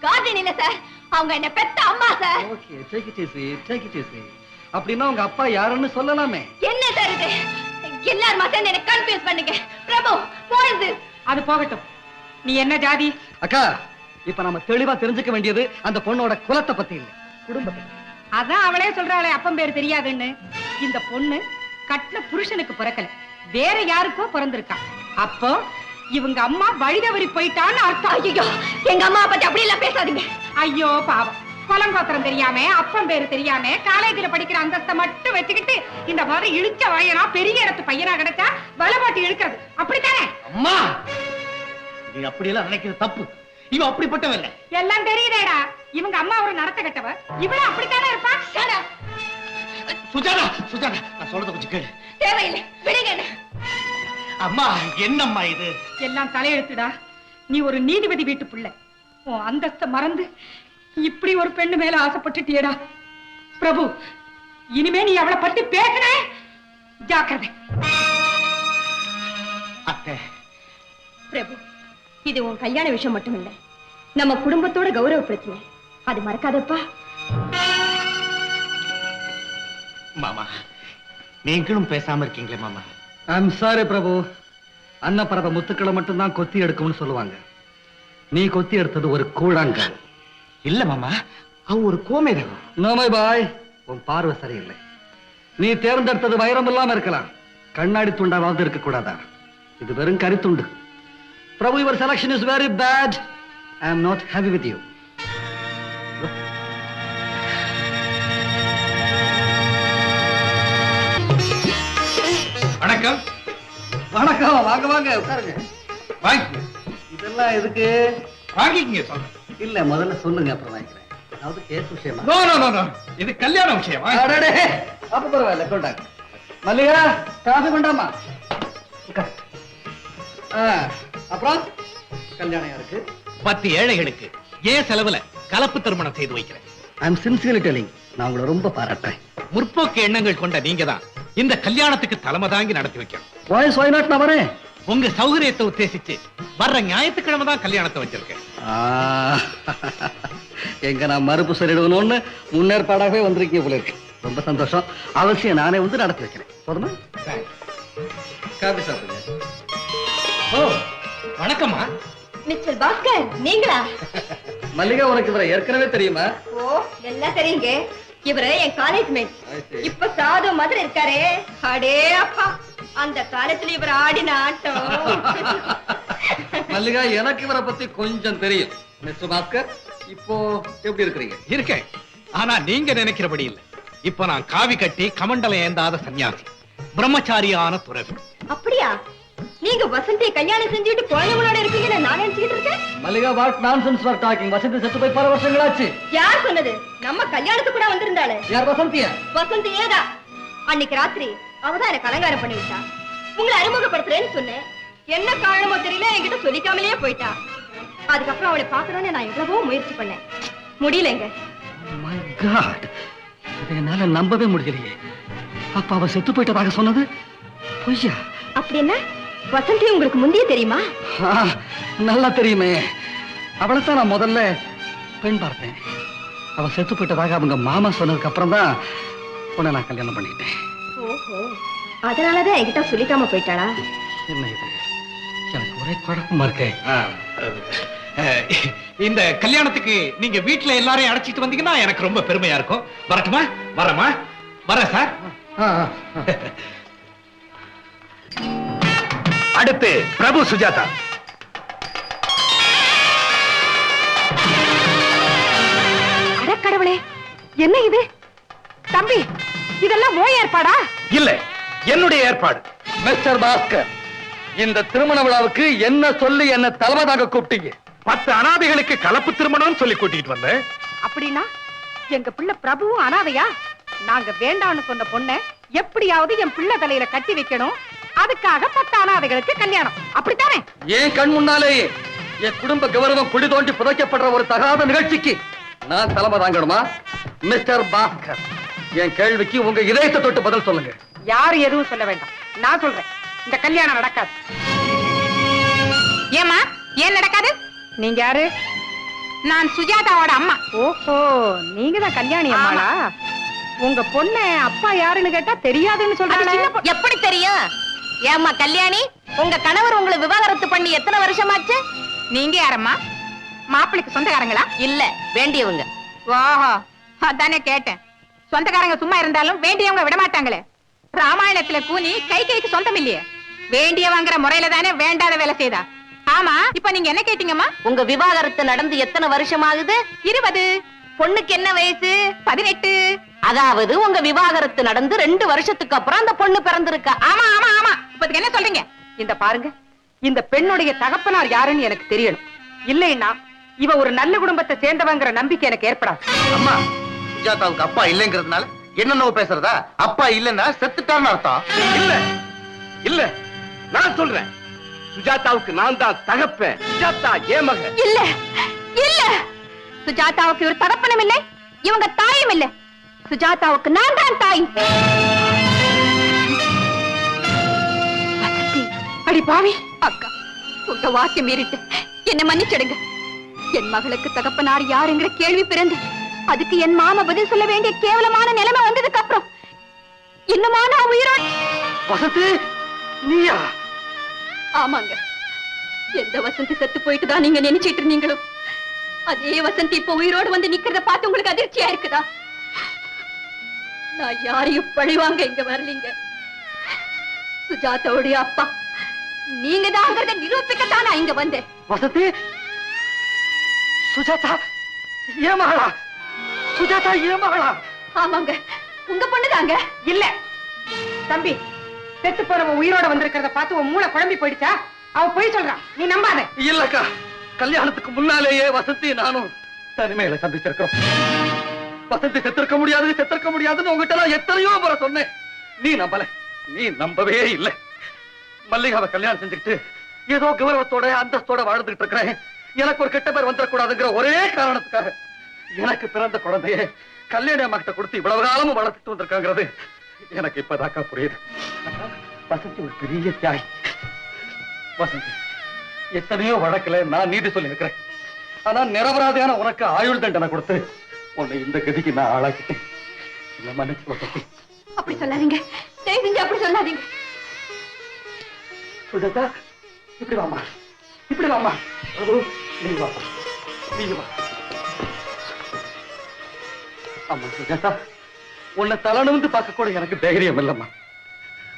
கார்டியன் இல்ல சார். அவங்க என்ன பெத்த அம்மா sir. Okay, take it easy, take it easy. அப்படின்னா உங்க அப்பா யாருன்னு சொல்லலாமே. என்ன சார் இது? எல்லாரும் சேர்ந்து என்ன கன்ஃபியூஸ் பண்ணுங்க. பிரபு, போறது. அது போகட்டும். நீ என்ன ஜாதி? அக்கா, இப்ப நம்ம தெளிவா தெரிஞ்சுக்க வேண்டியது அந்த பொண்ணோட குலத்தை பத்தி இல்ல, குடும்பத்தை. அதான் அவளே சொல்றாளே அப்பன் பேரு தெரியாதுன்னு. இந்த பொண்ணு கட்டின புருஷனுக்கு பிறக்கல, வேற யாருக்கோ பிறந்திருக்கா. அப்போ இவங்க அம்மா வழிதவறி போயிட்டான்னு அர்த்தம். ஐயோ, எங்க அம்மா பத்தி அப்படி எல்லாம் பேசாதீங்க. ஐயோ பாவம், பழங்கோத்திரம் தெரியாம, அப்பன் பேரு தெரியாம, காலேஜ்ல படிக்கிற அந்தஸ்தை மட்டும் வச்சுக்கிட்டு இந்த மாதிரி இழுச்ச வயனா பெரிய இடத்து பையனா கிடைச்சா வலபாட்டி இழுக்கிறது. அப்படித்தானே? அம்மா, நீ அப்படி எல்லாம் நினைக்கிறது தப்பு. இவ அப்படிப்பட்டவ இல்ல. எல்லாம் தெரியுதேடா. இவங்க அம்மா ஒரு நடத்த கட்டவ, இவளும் அப்படித்தானே இருப்பா. சுஜாதா, சுஜாதா, நான் சொல்றத கொஞ்சம் கேளு. தேவையில்லை, விடுங்க. அம்மா, என்னம்மா இது? எல்லாம் தலையெழுத்துடா. நீ ஒரு நீதிபதி வீட்டு பிள்ளை. உன் அந்தஸ்தை மறந்து இப்படி ஒரு பெண்ணு மேல ஆசைப்பட்டுட்டியடா. பிரபு, இனிமே நீ அவளை பத்தி பேசுன ஜாக்கிரதை. அத்தை, பிரபு, இது உன் கல்யாண விஷயம் மட்டும் இல்ல, நம்ம குடும்பத்தோட கௌரவ பிரச்சனை. அது மறக்காதப்பா. மாமா, நீங்களும் பேசாம இருக்கீங்களே மாமா. ஐம் சாரி பிரபு. அன்னப்பறவை முத்துக்களை மட்டும்தான் கொத்தி எடுக்கும்னு சொல்லுவாங்க. நீ கொத்தி எடுத்தது ஒரு கூழாங்க. இல்ல மாமா, அவ ஒரு கோமேதம். நோமை பாய், உன் பார்வை சரியில்லை. நீ தேர்ந்தெடுத்தது வைரம் இல்லாம இருக்கலாம், கண்ணாடி துண்டாவது இருக்க கூடாதா? இது வெறும் கரித்துண்டு. பிரபு, your selection is very bad. I am not happy with you. வணக்கம். வணக்கம். வாங்க வாங்க, உட்காருங்க. வாங்கிக்கங்க. இதெல்லாம் எதுக்கு? வாங்கிக்கங்க சொல்றேன். இல்ல, முதல்ல சொல்லுங்க, அப்புறம் வாங்கிக்கிறேன். அதாவது கேஸ் விஷயமா? நோ நோ நோ நோ, இது கல்யாண விஷயம். அடடே, அப்ப பரவாயில்ல, கொண்டாங்க. மல்லிகா, காஃபி கொண்டாமா. உட்காரு. அப்புறம் கல்யாணம் யாருக்கு? 10 ஏழைகளுக்கு ஏன் செலவுல கலப்பு திருமணம் செய்து வைக்கிறேன். ஐ அம் சின்சியர்லி டெல்லிங், நான் உங்களை ரொம்ப பாராட்டுறேன். முற்போக்கு எண்ணங்கள் கொண்ட நீங்க தான் இந்த கல்யாணத்துக்கு தலைமை தாங்கி நடத்தி வைக்கணும். வாய்ஸ் வாய் நாட் நான் வரேன். உங்க சௌகரியத்தை உத்தேசிச்சு வர்ற ஞாயிற்றுக்கிழமை தான் கல்யாணத்தை வச்சிருக்கேன். எங்க நான் மறுப்பு சொல்லிடுவணும்னு முன்னேற்பாடாகவே வந்திருக்கீங்க போல இருக்கு. ரொம்ப சந்தோஷம். அவசியம் நானே வந்து நடத்தி வைக்கிறேன். போதுமா? காபி சாப்பிடுங்க. ஓ, வணக்கம்மா. மிஸ்டர் பாஸ்கர், நீங்களா? மல்லிகா, உனக்கு இவரை ஏற்கனவே தெரியுமா? ஓ, எல்லாம் தெரியுங்க. இவரு என் காலேஜ் மேட். இப்ப சாது மாதிரி இருக்காரே, அடே அப்பா, அந்த காலத்துல இவர் ஆடின ஆட்டம். மல்லிகா, எனக்கு இவரை பத்தி கொஞ்சம் தெரியும். மிஸ்டர் பாஸ்கர், இப்போ எப்படி இருக்கிறீங்க? இருக்கேன். ஆனா நீங்க நினைக்கிறபடி இல்ல. இப்ப நான் காவி கட்டி கமண்டலம் ஏந்தாத சன்னியாசி, பிரம்மச்சாரியான துறவி. அப்படியா? நீங்க வசந்தியை கல்யாணம் செஞ்சுட்டு குழந்தைங்களோட இருக்கீங்கன்னு நான் நினைச்சுக்கிட்டு இருக்கேன். Mallika, what nonsense for talking. Vasanthi செத்து போய் பல வருஷங்களாச்சு. யார் சொன்னது? நம்ம கல்யாணத்துக்கு கூட வந்திருந்தாளே. யார்? வசந்தியா? வசந்தி ஏதா. அன்னைக்கு ராத்திரி அவதான் எனக்கு அலங்காரம் பண்ணி விட்டா. உங்களை அறிமுகப்படுத்துறேன்னு சொன்னேன். என்ன காரணமோ தெரியல, என்கிட்ட சொல்லிக்காமலேயே போயிட்டா. அதுக்கப்புறம் அவளை பாக்கணும்னு நான் எவ்வளவோ முயற்சி பண்ணேன், முடியலங்க. My God, இதை என்னால நம்பவே முடியலையே. அப்ப அவ செத்து போயிட்டதாக சொன்னது பொய்யா? அப்படின்னா வசந்தி உங்களுக்கு முந்தைய தெரியுமா? நல்லா தெரியுமே. அவளைத்தான் நான் முதல்ல பெண் பார்த்தேன். அவ செத்து போயிட்டதாக அவங்க மாமா சொன்னதுக்கு அப்புறம் தான் உன்னை நான் கல்யாணம் பண்ணிட்டேன். ஓஹோ, அதனாலதான் என்கிட்ட சொல்லிக்காம போயிட்டாளா? என்ன இது, எனக்கு ஒரே குழப்பமா இருக்கே. இந்த கல்யாணத்துக்கு நீங்க வீட்டுல எல்லாரையும் அழைச்சிட்டு வந்தீங்கன்னா எனக்கு ரொம்ப பெருமையா இருக்கும். வரட்டுமா? வரமா? வர சார். அடுத்து பிரபு சுஜாதா. அடக்கடவுளே, என்ன இது? தம்பி, இதெல்லாம் ஓ ஏற்பாடா? இல்ல, என்னுடைய ஏற்பாடு. மிஸ்டர் பாஸ்கர், இந்த திருமண விழாவுக்கு என்ன சொல்லி என்ன தலைவதாக கூப்பிட்டீங்க? 10 அனாதைகளுக்கு கலப்பு திருமணம் சொல்லி கூட்டிட்டு வந்தேன். அப்படின்னா எங்க பிள்ளை பிரபுவும் அனாதையா? நாங்க வேண்டாம்னு சொன்ன பொண்ணை எப்படியாவது என் பிள்ளை தலையில கட்டி வைக்கணும். அதுக்காக 10 அனாதைகளுக்கு கல்யாணம், அப்படித்தானே? ஏன் கண் முன்னாலேயே என் குடும்ப கௌரவம் குடி தோண்டி புதைக்கப்படுற ஒரு தகாத நிகழ்ச்சிக்கு நான் தலைமை தாங்கணுமா? மிஸ்டர் பாஸ்கர், என் கேள்விக்கு உங்க இதயத்தை தொட்டு பதில் சொல்லுங்க. யாரும் எதுவும் சொல்ல வேண்டாம், நான் சொல்றேன். இந்த கல்யாணம் நடக்காது. ஏமா ஏன் நடக்காது? நீங்க யாரு? நான் சுஜாதாவோட அம்மா. ஓஹோ, நீங்க தான் கல்யாணி அம்மாளா? உங்க பொண்ணு அப்பா யாருன்னு கேட்டா தெரியாதுன்னு சொல்றாங்க. எப்படி தெரியும்? ஏம்மா கல்யாணி, உங்க கணவர் உங்களை விவாகரத்து பண்ணி எத்தனை வருஷமாச்சு? நீங்க யாரம்மா? மாப்பிளைக்கு சொந்தக்காரங்களா? இல்ல, வேண்டியவங்க. ஓஹோ, அதானே கேட்டேன். சொந்தக்காரங்க சும்மா இருந்தாலும் வேண்டியவங்க விட மாட்டாங்களே. ராமாயணத்துல கூனி கைக்கு சொந்தம் இல்லையே. வேண்டியவங்கிற முறையில தானே வேண்டாத வேலை செய்தா. ஆமா, இப்ப நீங்க என்ன கேட்டீங்கம்மா? உங்க விவாகரத்து நடந்து எத்தனை வருஷம் ஆகுது? 20. பொண்ணுக்கு என்ன வயசு? 18. அதாவது உங்க விவாகரத்து நடந்து 2 வருஷத்துக்கு அப்புறம் அந்த பொண்ணு பிறந்திருக்கா. ஆமா ஆமா ஆமா, இப்ப என்ன சொல்றீங்க? இந்த பாருங்க, இந்த பெண்ணுடைய தகப்பனார் யாருன்னு எனக்கு தெரியணும். இல்லைன்னா இவ ஒரு நல்ல குடும்பத்தை சேர்ந்தவங்கிற நம்பிக்கை எனக்கு ஏற்படாது. அம்மா, சுஜாதாவுக்கு அப்பா இல்லைங்கிறதுனால என்னென்ன பேசுறதா? அப்பா இல்லைன்னா செத்துட்டான்னு அர்த்தம். இல்ல இல்ல, நான் சொல்றேன். சுஜாதாவுக்கு நான் தான் தகப்பேன். சுஜாதா ஏன் மக. இல்ல இல்ல, சுஜாதாவுக்கு ஒரு தகப்பனும் இல்லை, இவங்க தாயும் இல்ல. சுஜாதாவுக்கு நான் தான் தாய். வசந்தி, அடி பாவி. அக்கா, உங்க வாக்கை மீறிட்டு என்ன மன்னிச்சிடுங்க. என் மகளுக்கு தகப்பனார் யாருங்கிற கேள்வி பிறந்து அதுக்கு என் மாமா பதில் சொல்ல வேண்டிய கேவலமான நிலைமை வந்ததுக்கு அப்புறம் இன்னுமா நான் உயிரோடு? வசந்தி, நீயா? ஆமாங்க, எந்த வசந்தி செத்து போயிட்டு தான் நீங்க நினைச்சிட்டு இருந்தீங்களோ அதே வசந்தி இப்ப உயிரோடு வந்து நிக்கிறத பார்த்து உங்களுக்கு அதிர்ச்சியா இருக்குதா? நான் யாரையும் பழிவாங்க இங்க வரலீங்க. சுஜாதாவுடைய அப்பா நீங்க தாங்கிறத நிரூபிக்கத்தான் நான் இங்க வந்தேன். வசந்தி, சுஜாதா ஏமாளா? சுஜாதா ஏமாளா? ஆமாங்க, உங்க பொண்ணுதாங்க. இல்ல தம்பி, செத்து போறவ உயிரோட வந்திருக்கிறத பார்த்து உன் மூளை குழம்பி போயிடுச்சா? அவ போய் சொல்றான், நீ நம்பாத. இல்லக்கா, கல்யாணத்துக்கு முன்னாலேயே வசந்தி நானும் தனிமையில சந்திச்சிருக்கிறோம். வசந்தி செத்திருக்க முடியாதுன்னு உங்ககிட்ட நான் எத்தனையோ முறை சொன்னேன். நீ நம்பல, நீ நம்பவே இல்லை. மல்லிகாவை கல்யாணம் செஞ்சுக்கிட்டு ஏதோ கௌரவத்தோட அந்தஸ்தோட வாழ்ந்துட்டு இருக்கிறேன். எனக்கு ஒரு கெட்ட பேர் வந்துடக்கூடாதுங்கிற ஒரே காரணத்துக்காக எனக்கு பிறந்த குழந்தைய கல்யாணி அம்மா கிட்ட கொடுத்து இவ்வளவு காலமும் வளர்த்துட்டு வந்திருக்காங்கிறது எனக்கு இப்பதாக்கா புரியுது. வசந்தி ஒரு பெரிய தியாகி. வசந்தி, எத்தனையோ வழக்குல நான் நீதி சொல்லி இருக்கிறேன். ஆனா நிரபராதியான உனக்கு ஆயுள் தண்டனை கொடுத்து உன்னை இந்த கதிக்கு நான் ஆளாக்கிட்டேன். என்ன மன்னிச்சு வசந்தி. அப்படி சொல்லாதீங்க, தயவு செஞ்சு அப்படி சொல்லாதீங்க. சுஜாதா, இப்படி வாமா, இப்படி வாமா. நீ வா, நீ வா. அம்மா சுஜாதா, உன்னை தலனுந்து பார்க்க கூட எனக்கு தைரியம் இல்லம்மா.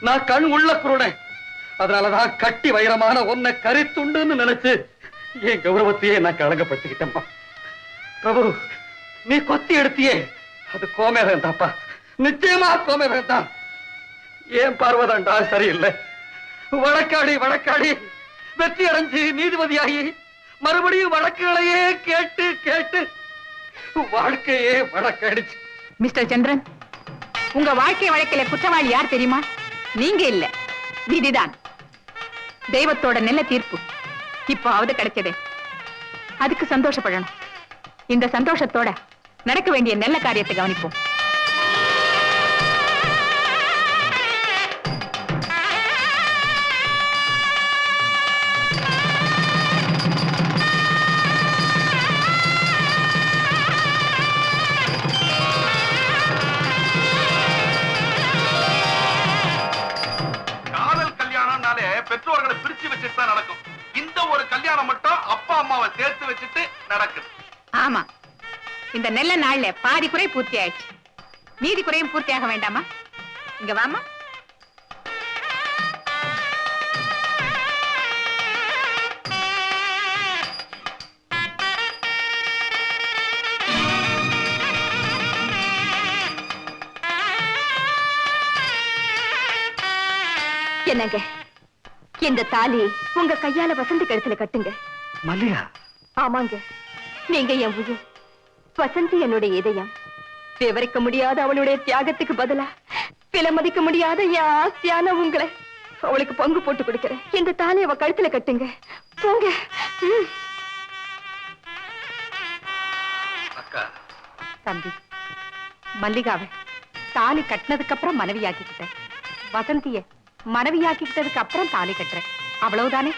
நான் கண் உள்ள குருடன். அதனாலதான் கட்டி வைரமான உன்னை கரித்துண்டுன்னு நினைச்சு என் கௌரவத்தையே நான் கலங்கப்படுத்திக்கிட்டேம்மா. பிரபு, நீ கொத்தி எடுத்தியே அது கோமேகம் தாப்பா, நிச்சயமா கோமேகம் தான். ஏன் பார்வதாண்டா சரியில்லை. வழக்காடி வெற்றி அடைஞ்சு நீதிபதியாகி மறுபடியும் வழக்குகளையே கேட்டு கேட்டு வாழ்க்கையே வழக்காயிடுச்சு. மிஸ்டர் சந்திரன், உங்க வாழ்க்கை வழக்கில குற்றவாளி யார் தெரியுமா? நீங்க இல்ல, விதிதான். தெய்வத்தோட நல்ல தீர்ப்பு இப்போவது கிடைச்சது. அதுக்கு சந்தோஷப்படணும். இந்த சந்தோஷத்தோட நடக்க வேண்டிய நல்ல காரியத்தை கவனிப்போம். பெற்றோர்களை பிரிச்சு வச்சுட்டு தான் நடக்கும். இந்த ஒரு கல்யாணம் மட்டும் அப்பா அம்மாவை சேர்த்து வச்சுட்டு நடக்குது. ஆமா, இந்த நல்ல நாள்ல பாதி குறை பூர்த்தி ஆயிடுச்சு. மீதி குறையும் பூர்த்தியாக வேண்டாமா? இங்க வாமா. என்னங்க இந்த தாலி உங்க கையால வசந்தி கழுத்துல கட்டுங்க. மல்லிகா, ஆமாங்க, நீங்க என் உயிர், வசந்தி என்னுடைய இதயம். விவரிக்க முடியாத அவளுடைய தியாகத்துக்கு பதிலா விலை மதிக்க முடியாத என் ஆசையான உங்களை அவளுக்கு பங்கு போட்டு கொடுக்கிறேன். இந்த தாலி அவ கழுத்துல கட்டுங்க. போங்க. அக்கா. தம்பி, மல்லிகாவை தாலி கட்டினதுக்கு அப்புறம் மனைவியாக்கிக்கிட்டேன். வசந்திய மனைவியாக்கிக்கிட்டதுக்கு அப்புறம் தாலி கட்டுறேன். அவ்வளவுதானே?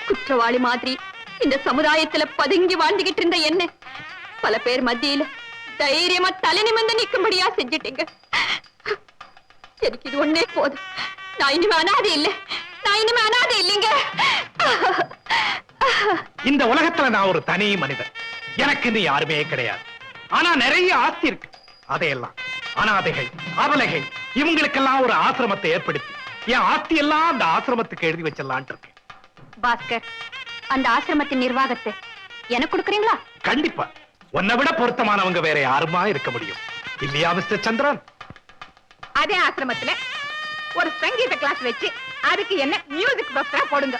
குற்றவாளி மாதிரி இந்த சமுதாயத்துல பதுங்கி வாழ்ந்துகிட்டு இருந்த என்ன பல பேர் மத்தியில தைரியமா தலை நிமிர்ந்து நிக்கும்படியா செஞ்சிட்டீங்க. எனக்கு இது ஒண்ணே போதும். நான் இனிமே அனாதை இல்லை. நான் இனிமே அனாதை இல்லைங்க. இந்த உலகத்துல நான் ஒரு தனி மனிதன். எனக்கு இது யாருமே கிடையாது. ஆனா நிறைய ஆஸ்தி இருக்கு. அதையெல்லாம் அனாதைகள், அபலைகள் இவங்களுக்கெல்லாம் ஒரு ஆசிரமத்தை ஏற்படுத்தி என் ஆஸ்தி எல்லாம் அந்த ஆசிரமத்துக்கு எழுதி வச்சிடலான் இருக்கேன். பாஸ்கர், அந்த ஆசிரமத்தின் நிர்வாகத்தை எனக்கு கொடுக்கறீங்களா? கண்டிப்பா. உன்னை விட பொருத்தமானவங்க வேற யாருமா இருக்க முடியும் இல்லையா மிஸ்டர் சந்திரன்? அதே ஆசிரமத்துல ஒரு சங்கீத கிளாஸ் வச்சு அதுக்கு என்ன மியூசிக் பஸ்டரா போடுங்க.